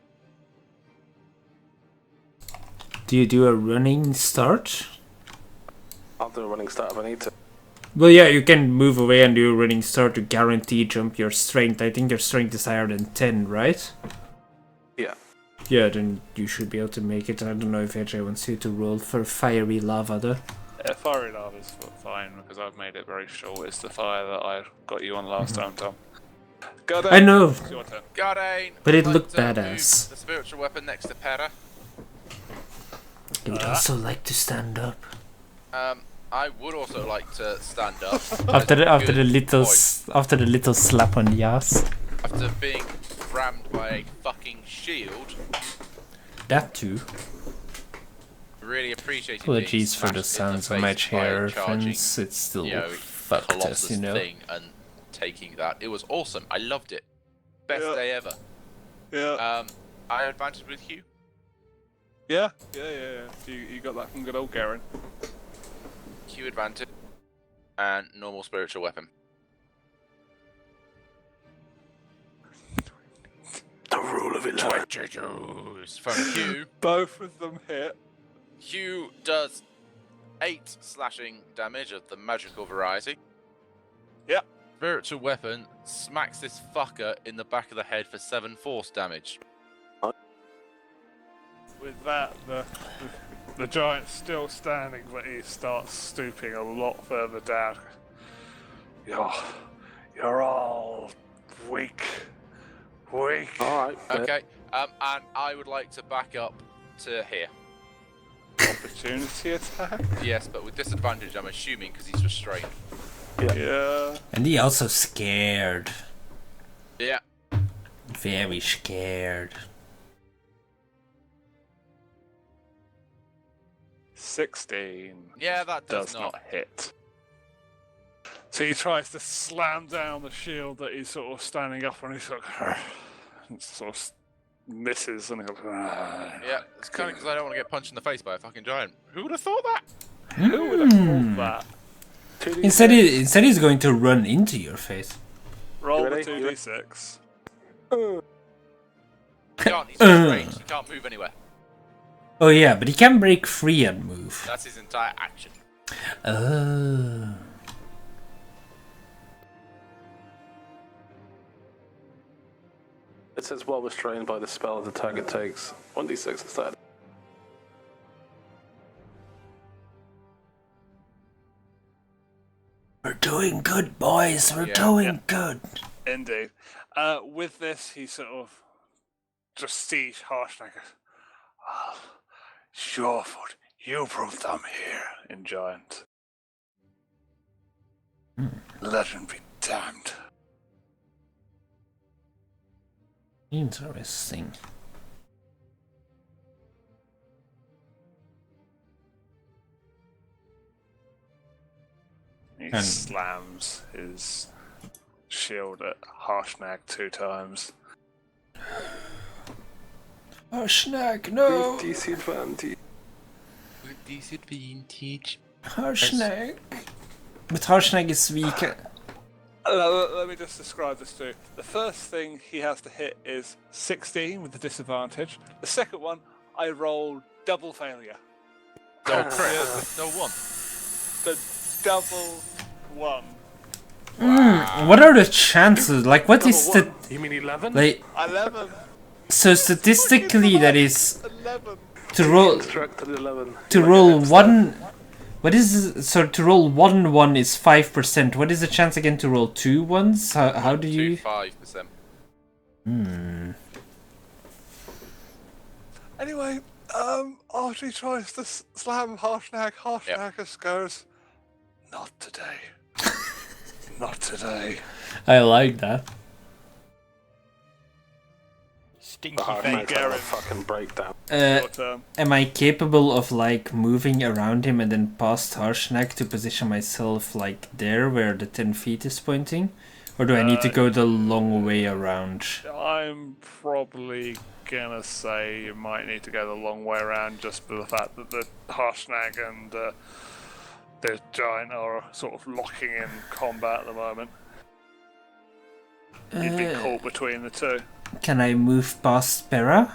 Do you do a running start? I'll do a running start if I need to. Well, yeah, you can move away and do a running start to guarantee jump your strength. I think your strength is higher than 10, right? Yeah. Yeah, then you should be able to make it. I don't know if AJ wants you to roll for fiery lava, though. Fiery lava's fine because I've made it very short. It's the fire that I got you on last time, Tom. God, I know, it's your turn. Gardain! but it would looked like to badass. move the spiritual weapon next to Pera. I would also like to stand up. I would also like to stand up. After the Good point. little slap on the ass. After being rammed by a fucking shield, That too. really appreciating. Apologies for being the smashed in sounds of my face by a chair, charging, friends. It's still you know, fucked colossus us, you know. thing and taking that. It was awesome. I loved it. Best Yeah. day ever. Yeah. I advantage with Hugh. Yeah. You got that from good old Garen. Hugh advantage. And normal spiritual weapon. The rule of 11. From Hugh. Both of them hit. Hugh does 8 slashing damage of the magical variety. Yep. Spiritual weapon smacks this fucker in the back of the head for 7 force damage. With that, the giant's still standing, but he starts stooping a lot further down. You're all weak. Alright. Okay, and I would like to back up to here. Opportunity attack. Yes, but with disadvantage, I'm assuming, because he's restrained. Yeah. And he also scared. Yeah. Very scared. 16. Yeah, that does Does not hit. So he tries to slam down the shield that he's sort of standing up on. He's sort of, misses and he goes. Yeah, it's kind of because I don't want to get punched in the face by a fucking giant. Who would have thought that? Who would have thought that? Instead he's going to run into your face. Roll the ready? 2d6. He can't. He's strange. He can't move anywhere. Oh yeah, but he can break free and move. That's his entire action. Oh. It says while restrained by the spell, the target takes 1d6 instead. We're doing good, boys. We're doing good. Indeed. With this, he sort of just sees Harshnag. Oh, Surefoot, you proved I'm here in Giant. Legend be damned. Interesting. He slams his shield at Harshnag 2 times. Harshnag, no! DC advantage. Disadvantage. Harshnag. But Harshnag is weak. Let me just describe this to you. The first thing he has to hit is 16 with the disadvantage. The second one, I rolled double failure. Double crit. No one. The double one. What are the chances? Like, what is the... You mean 11? Like, 11. so statistically that is... 11. To roll... Constructed 11. To roll one... What is... So to roll 1 is 5%. What is the chance again to roll 2 ones? How do you... 5%. Anyway, after he tries to slam Harshnag, Harshnag just goes, not today. Not today. I like that. Stinky Harshnag's face. having a fucking breakdown. Your turn. Am I capable of, like, moving around him and then past Harshnag to position myself, like, there where the 10 feet is pointing? Or do I need to go the long way around? I'm probably gonna say you might need to go the long way around just for the fact that the Harshnag and the Giant are sort of locking in combat at the moment. You'd be caught between the two. Can I move past Pera?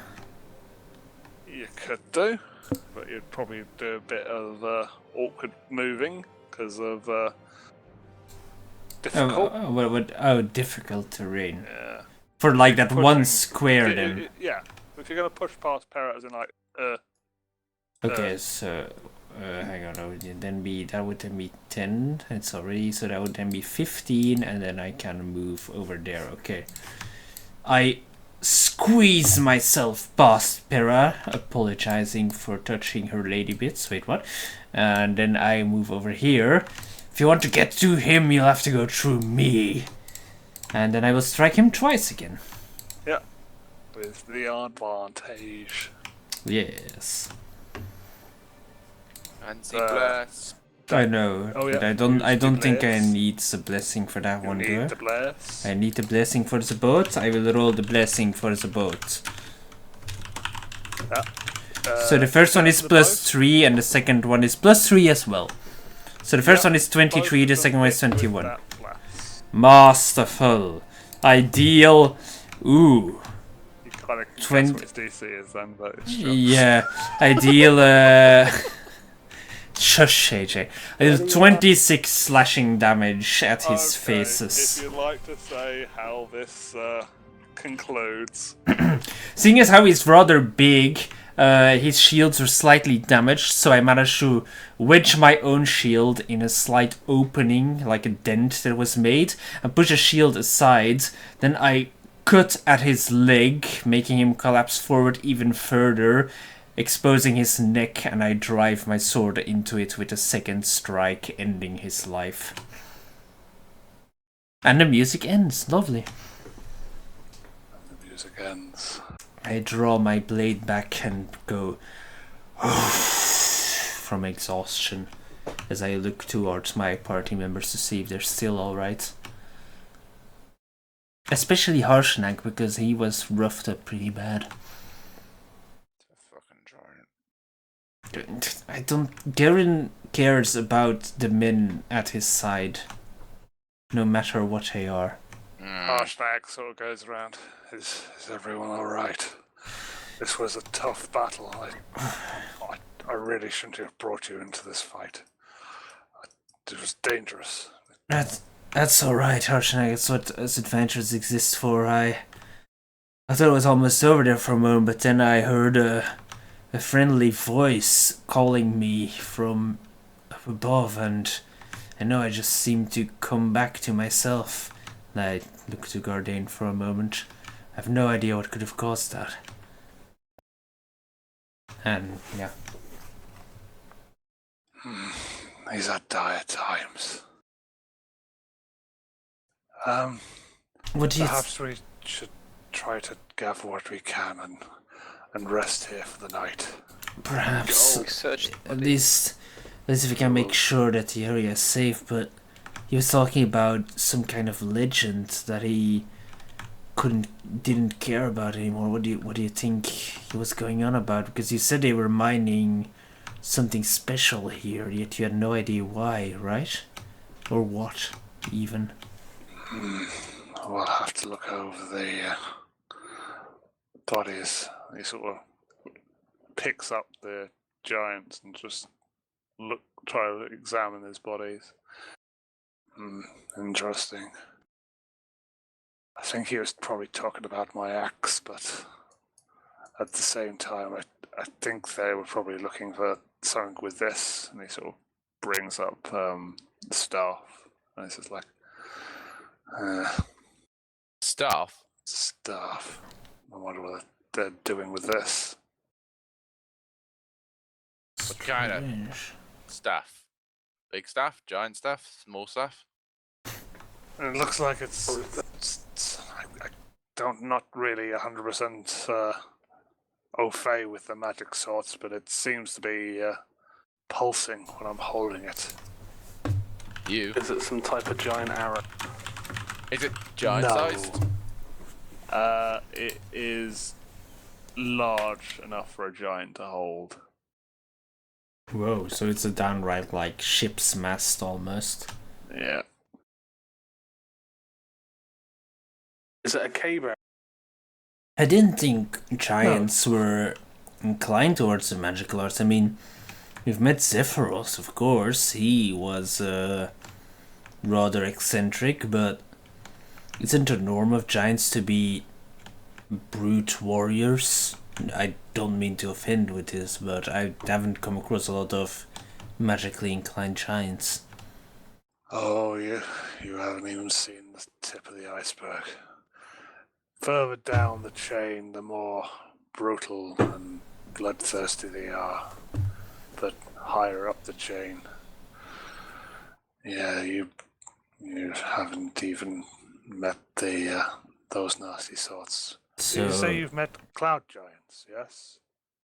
You could do, but you'd probably do a bit of awkward moving because of difficult. Difficult terrain. Yeah. For, like, that Pushing- one square then. Yeah. If you're gonna push past Parrot as in like Okay, so... hang on, that would then be 10, it's already, so that would then be 15, and then I can move over there, okay. I squeeze myself past Pera, apologizing for touching her lady bits, wait, what? And then I move over here. If you want to get to him, you'll have to go through me. And then I will strike him twice again. yeah, with the advantage. Yes. Anti-blast. I know, Oh, yeah. but I don't think I Bless. need the blessing for that You one, do need I? the bless. I need the blessing for the boat. I will roll the blessing for the boat. So the first one is the plus boat. 3 and the second one is plus 3 as well. So the first one is 23, the second one is 21. Masterful. Ideal. Ooh. You kind of guess 20 what his DC is then, but it's sure. Yeah. Ideal. Shush, AJ. 26 slashing damage at his Okay, faces. If you'd like to say how this concludes. Seeing as how he's rather big, his shields are slightly damaged, so I managed to wedge my own shield in a slight opening, like a dent that was made, and push a shield aside. Then I cut at his leg, making him collapse forward even further, exposing his neck, and I drive my sword into it with a second strike, ending his life. And the music ends. Lovely. The music ends. I draw my blade back and go from exhaustion. as I look towards my party members to see if they're still alright. Especially Harshnag, because he was roughed up pretty bad. It's a fucking giant. Garen cares about the men at his side, no matter what they are. Harshnag sort of goes around. Is everyone alright? This was a tough battle. I really shouldn't have brought you into this fight. It was dangerous. That's alright, Harshnag. It's what us adventures exist for. I thought it was almost over there for a moment, but then I heard a friendly voice calling me from up above, and I know I just seemed to come back to myself. And I looked to Gardain for a moment. I have no idea what could have caused that. And, yeah. These are dire times. What do you Perhaps we should try to gather what we can and rest here for the night. Perhaps. Oh, we searched the At body. least if we can make sure that the area is safe, but he was talking about some kind of legend that he didn't care about anymore. What do you think he was going on about? Because you said they were mining something special here, yet you had no idea why, right? Or what, even. We'll have to look over the bodies. He sort of picks up the giants and just try to examine his bodies. Interesting. I think he was probably talking about my axe, but at the same time, I think they were probably looking for something with this. And he sort of brings up the staff, and he says like, Staff? staff. I wonder what they're doing with this. What kind of Strange. staff? Big staff? Giant staff? Small staff? And it looks like it's I don't not really 100% au fait with the magic sorts, but it seems to be pulsing when I'm holding it. You? Is it some type of giant arrow? Is it giant sized? It is large enough for a giant to hold. Whoa, so it's a downright like ship's mast almost. Yeah. Is it a caber? I didn't think giants were inclined towards the magical arts. I mean, we've met Zephyros, of course. He was rather eccentric, but isn't the norm of giants to be brute warriors? I don't mean to offend with this, but I haven't come across a lot of magically inclined giants. Oh, you haven't even seen the tip of the iceberg. Further down the chain, the more brutal and bloodthirsty they are. But higher up the chain, yeah, you haven't even met those nasty sorts. So You say you've met cloud giants, yes?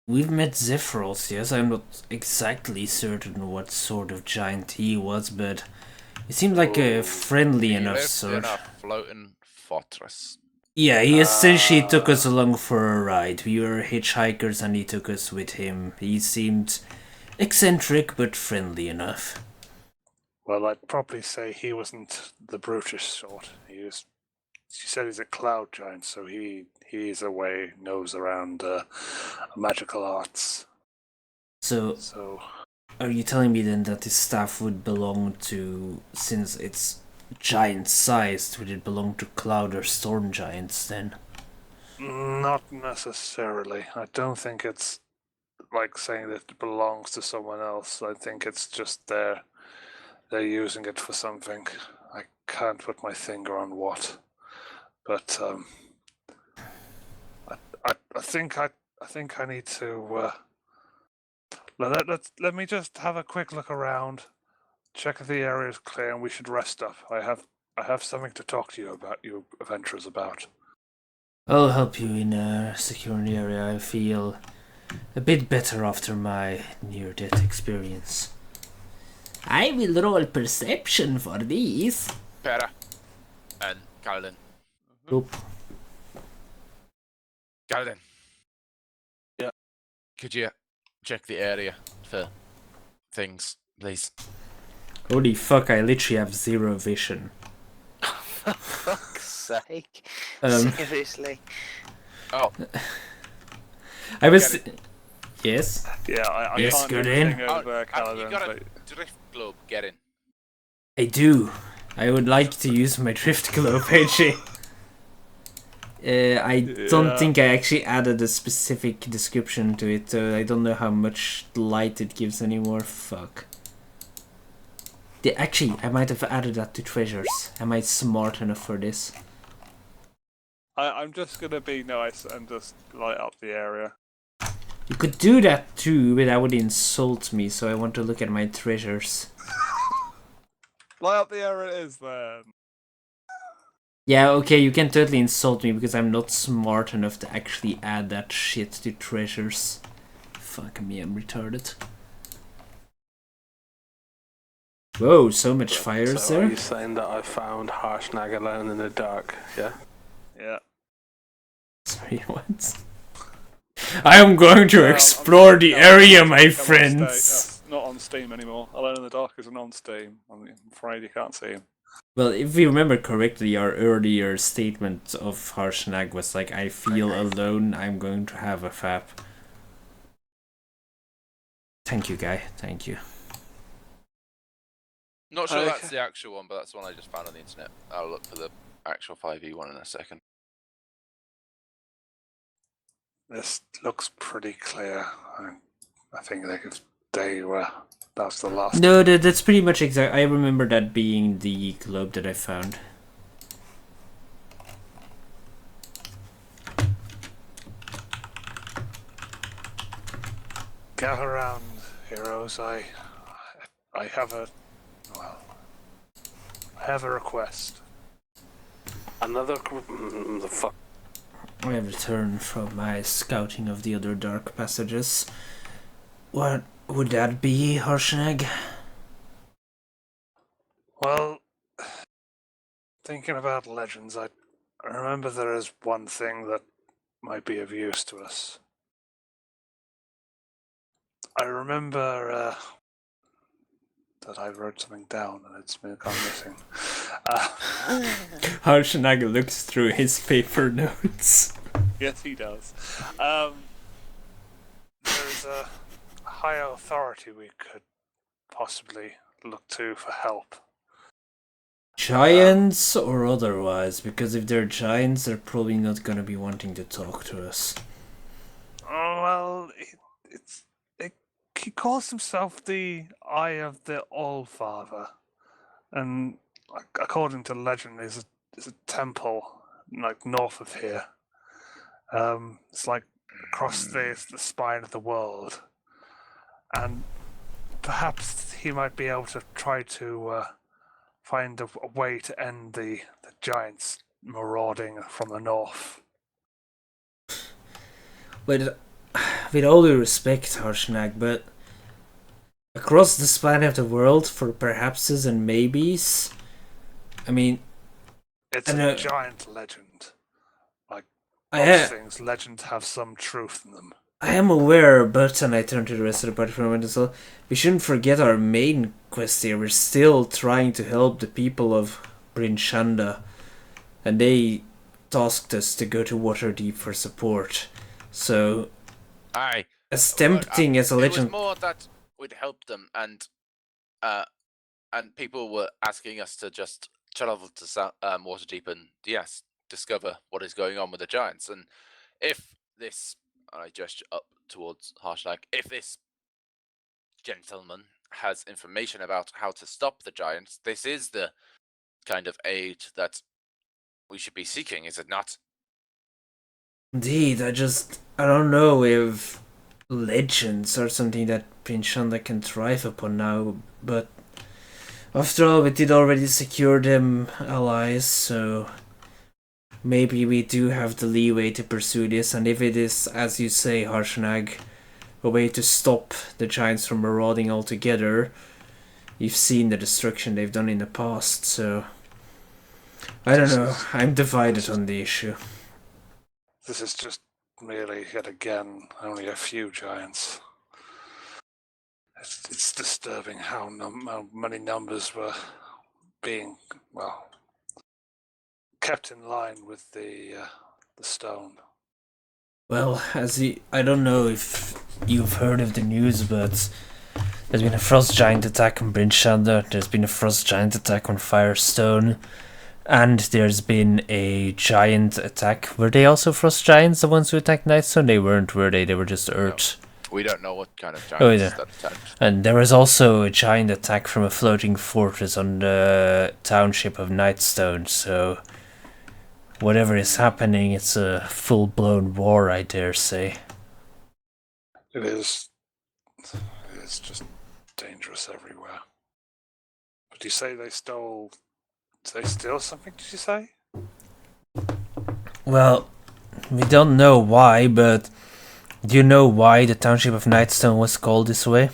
we've met Zephyros, yes. I'm not exactly certain what sort of giant he was, but he seemed like a friendly He enough lived sort. in a floating fortress. Yeah, he essentially took us along for a ride. We were hitchhikers and he took us with him. He seemed eccentric but friendly enough. Well, I'd probably say he wasn't the brutish sort. She said he's a cloud giant, so he's a way knows around magical arts. So, So are you telling me then that this staff would belong to, since it's giant-sized, would it belong to cloud or storm giants then? not necessarily. I don't think it's like saying that it belongs to someone else. I think it's just they're using it for something. I can't put my finger on what, but I think I need to. Let me just have a quick look around, check if the area is clear, and we should rest up. I have something to talk to you adventurers about. I'll help you in securing the area. I feel a bit better after my near-death experience. I will roll perception for these. Pera and Kaladin. Oop. Kaladin. Yeah. Could you check the area for things, please? Holy fuck, I literally have 0 vision. For fuck's sake. Um, Seriously. Oh, I was... Get Yes? Yeah, I Yes, can't good do in. anything over you Caladan, got a but drift globe. Get in. I do. I would like to use my drift globe, AJ. I don't Yeah. think I actually added a specific description to it, so I don't know how much light it gives anymore. Fuck. Actually, I might have added that to treasures. Am I smart enough for this? I'm just gonna be nice and just light up the area. You could do that too, but that would insult me, so I want to look at my treasures. Light up the area it is then. Yeah, okay, you can totally insult me because I'm not smart enough to actually add that shit to treasures. Fuck me, I'm retarded. Whoa, so much fire So are there. you saying that I found Harshnag alone in the dark? Yeah. Yeah. Sorry, what? I am going to explore the area, my I'm on friends. That's not on Steam anymore. Alone in the Dark isn't on Steam. I'm afraid you can't see him. Well, if we remember correctly, our earlier statement of Harshnag was like, I feel alone, I'm going to have a fap. Thank you, guy. Thank you. Not sure Okay. that's the actual one, but that's the one I just found on the internet. I'll look for the actual 5e one in a second. This looks pretty clear. I think they were. That's the last. No, that's pretty much exact. I remember that being the globe that I found. Gather round, heroes. I have a. Well. I have a request. Another. The fuck. I have returned from my scouting of the other dark passages. What would that be, Harshnag? Well, thinking about legends, I remember there is one thing that might be of use to us. I remember that I wrote something down and it's gone missing. Harshnag looks through his paper notes. Yes, he does. There's a higher authority we could possibly look to for help. Giants or otherwise? Because if they're giants, they're probably not gonna be wanting to talk to us. Oh, well, he calls himself the Eye of the All-Father. And according to legend, there's a temple like north of here. It's like across the spine of the world. And perhaps he might be able to try to find a way to end the giants marauding from the north. But with all due respect, Harshnag, but across the span of the world for perhapses and maybes, I mean, It's I a know- giant legend. Like I most ha- things, legends have some truth in them. I am aware, but, and I turn to the rest of the party for a moment as well, we shouldn't forget our main quest here. We're still trying to help the people of Bryn Shanda, and they tasked us to go to Waterdeep for support. So, Aye. as tempting as a It was legend... more that we'd help them, and people were asking us to just travel to Waterdeep and yes, discover what is going on with the giants. And if this, I gesture up towards Harshnag, if this gentleman has information about how to stop the giants, this is the kind of aid that we should be seeking, is it not? Indeed, I don't know if legends are something that Prince Shanda can thrive upon now, but after all, we did already secure them allies, so maybe we do have the leeway to pursue this, and if it is, as you say, Harshnag, a way to stop the giants from marauding altogether, you've seen the destruction they've done in the past, so I don't know. I'm divided on the issue. This is just merely, yet again, only a few giants. It's disturbing how many numbers were being, well, kept in line with the stone. Well, I don't know if you've heard of the news, but there's been a frost giant attack on Bryn Shander, there's been a frost giant attack on Firestone, and there's been a giant attack. Were they also frost giants, the ones who attacked Nightstone? They weren't, were they? They were just Earth. No, we don't know what kind of giants Oh, yeah. that attacked. And there was also a giant attack from a floating fortress on the township of Nightstone, so whatever is happening, it's a full-blown war, I dare say. It is just dangerous everywhere. But you say they stole... Did they steal something, did you say? Well, we don't know why, but do you know why the township of Nightstone was called this way?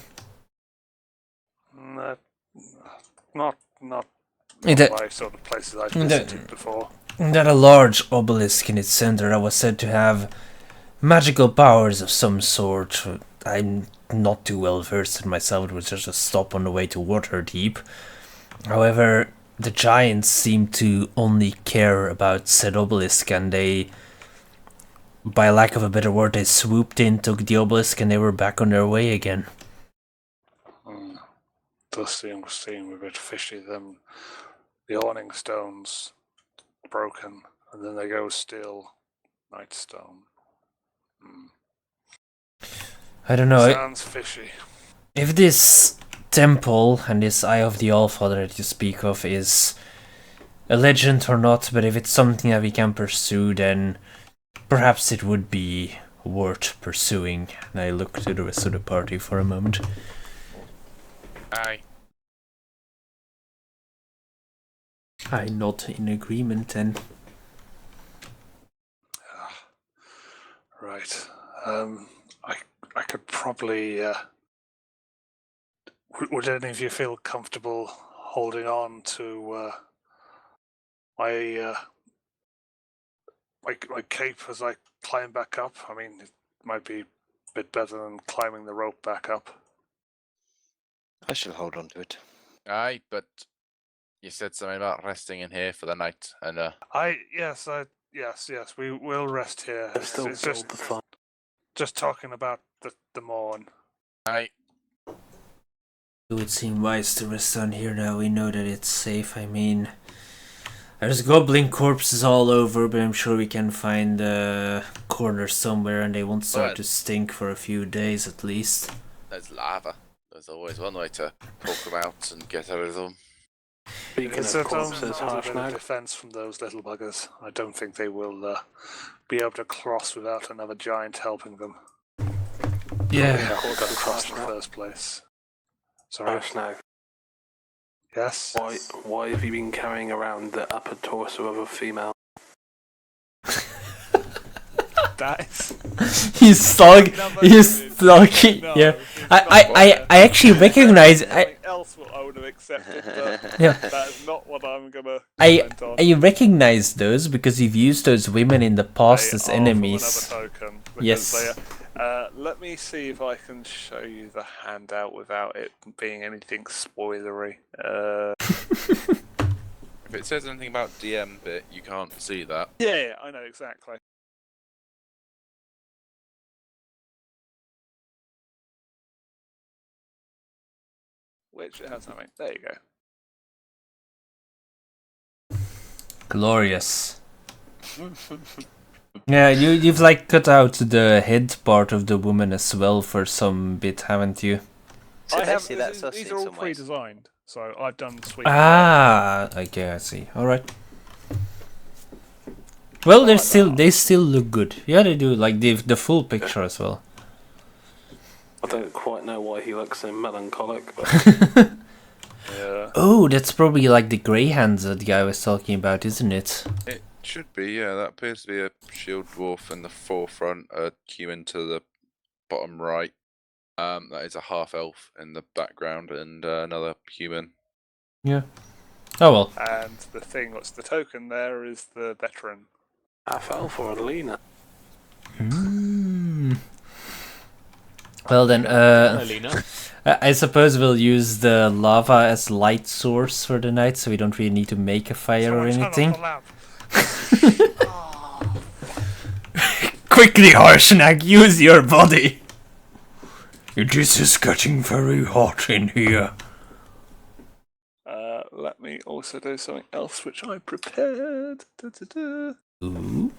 Not That- by sort of places I've visited before. That a large obelisk in its center that was said to have magical powers of some sort. I'm not too well versed in myself, it was just a stop on the way to Waterdeep. However, the giants seem to only care about said obelisk, and they, by lack of a better word, they swooped in, took the obelisk, and they were back on their way again. Does seem a bit fishy. Them, the awning stones broken, and then they go steal Nightstone. I don't know. Sounds fishy. If this temple and this Eye of the Allfather that you speak of is a legend or not, but if it's something that we can pursue, then perhaps it would be worth pursuing. And I look to the rest of the party for a moment. Aye. I'm not in agreement then. Right. I could probably. Would any of you feel comfortable holding on to my cape as I climb back up? I mean, it might be a bit better than climbing the rope back up. I shall hold on to it. Aye, but you said something about resting in here for the night, and Yes, we will rest here. They've still It's built the fun. just talking about the morn. aye. It would seem wise to rest on here now. We know that it's safe. I mean, there's goblin corpses all over, but I'm sure we can find a corner somewhere and they won't start to stink for a few days at least. There's lava. There's always one way to poke them out and get rid of them. Speaking It's of a corpses, bit of Harshnag, defense from those little buggers. I don't think they will be able to cross without another giant helping them. Yeah. Or go across in the first place. Sorry. Harshnag, Yes. why have you been carrying around the upper torso of a female? That is. He's stalking. Yeah. I actually recognize. Something else I would have accepted, but Yeah. that is not what I'm gonna I comment on. I recognize those because you've used those women in the past They as are from enemies. another token, because Yes. they let me see if I can show you the handout without it being anything spoilery. If it says anything about DM bit, you can't see that. Yeah, I know exactly. Which has something. There you go. Glorious. Yeah, you've like cut out the head part of the woman as well for some bit, haven't you? So I have. basically that's us These in are all some ways. pre-designed, so I've done sweet. Ah, okay, I see. All right. Well, they still look good. Yeah, they do. Like the full picture as well. I don't quite know why he looks so melancholic, but Yeah. Oh, that's probably like the grey hands that the guy was talking about, isn't it? It should be, yeah. That appears to be a shield dwarf in the forefront, a human to the bottom right. That is a half elf in the background and another human. Yeah. Oh well. And the thing that's the token there is the veteran. Half elf or Lena. Well then, Hello, Lena. I suppose we'll use the lava as light source for the night, so we don't really need to make a fire or Someone anything. turn off the lamp. Quickly, Harshnag, use your body! This is getting very hot in here. Let me also do something else which I prepared. Ooh.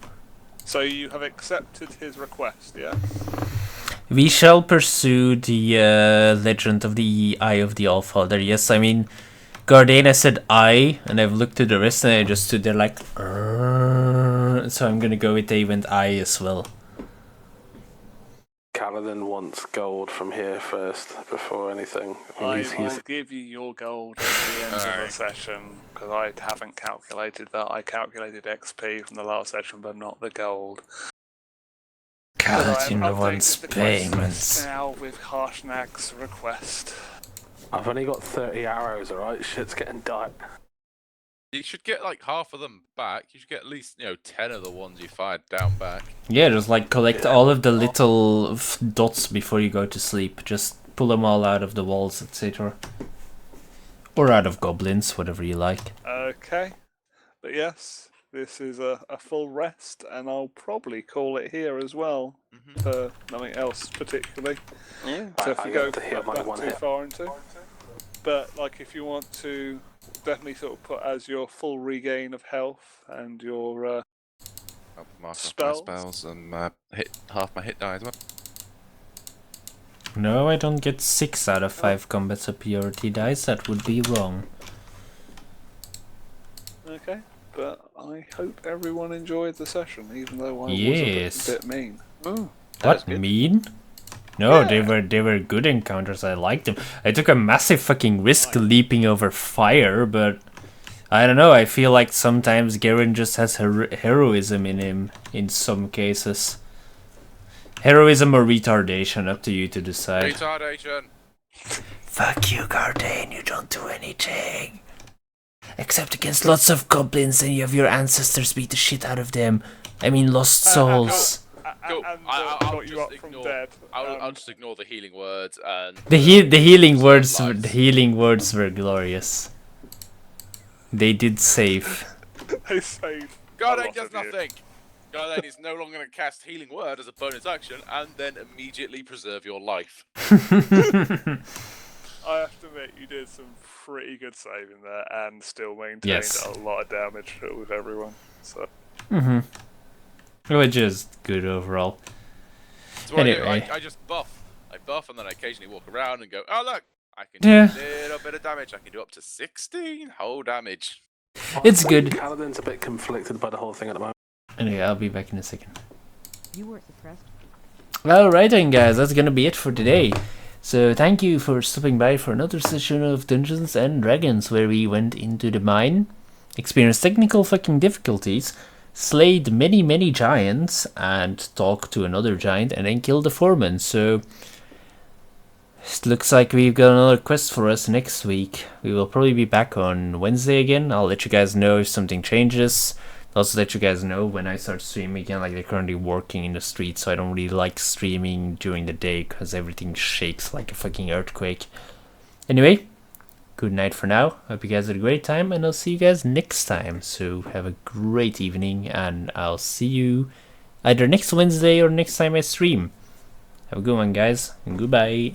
So you have accepted his request, yeah? We shall pursue the legend of the Eye of the Allfather. Yes, I mean, Gardena said I, and I've looked at the rest and I just stood there like, so I'm gonna go with the event I as well. Kaladin wants gold from here first before anything. I will give you your gold at the end of the Alright. session, because I haven't calculated that. I calculated XP from the last session, but not the gold. Kaladin I've wants updated the quest payments. list now with Harshnag's request. I've only got 30 arrows, alright? Shit's getting dark. You should get like half of them back. You should get at least 10 of the ones you fired down back. Yeah, just like collect all of the little dots before you go to sleep. Just pull them all out of the walls, etc. Or out of goblins, whatever you like. Okay, but yes, this is a full rest, and I'll probably call it here as well, for nothing else particularly. Yeah. So if I you got go to heal my back one too hit. far into, but like if you want to definitely sort of put as your full regain of health and your I'll mark off my Spells? spells and hit half my hit die as well. No, I don't get 6 out of 5 combat superiority dice. That would be wrong. okay. But I hope everyone enjoyed the session, even though I Yes. was a bit mean. What, mean? No, they were good encounters. I liked them. I took a massive fucking risk leaping over fire, but I don't know. I feel like sometimes Garen just has heroism in him in some cases. Heroism or retardation, up to you to decide. Retardation! Fuck you, Gardain. You don't do anything. Except against lots of goblins, and you have your ancestors beat the shit out of them. I mean, lost souls. Cool. And I'll got you just up from ignore. dead. I'll just ignore the healing words and The healing words. lives. The healing words were glorious. They did save. They saved. Garden lot does of you. nothing. Garden is no longer going to cast healing word as a bonus action and then immediately preserve your life. I have to admit, you did some pretty good saving there, and still maintained Yes. a lot of damage with everyone. So Which is good overall. So what I do, Anyway. I just buff. I buff and then I occasionally walk around and go, oh look, I can do Yeah. a little bit of damage. I can do up to 16 whole damage. It's good. Kaladin's a bit conflicted by the whole thing at the moment. Anyway, I'll be back in a second. You weren't suppressed. Alright then, guys, that's gonna be it for today. So thank you for stopping by for another session of Dungeons and Dragons, where we went into the mine, experienced technical fucking difficulties, slayed many giants, and talked to another giant, and then killed the foreman. So it looks like we've got another quest for us next week. We will probably be back on Wednesday again. I'll let you guys know if something changes. I'll also let you guys know when I start streaming again. Like, they're currently working in the street, so I don't really like streaming during the day because everything shakes like a fucking earthquake. Anyway, good night for now. Hope you guys had a great time, and I'll see you guys next time. So have a great evening, and I'll see you either next Wednesday or next time I stream. Have a good one, guys, and goodbye.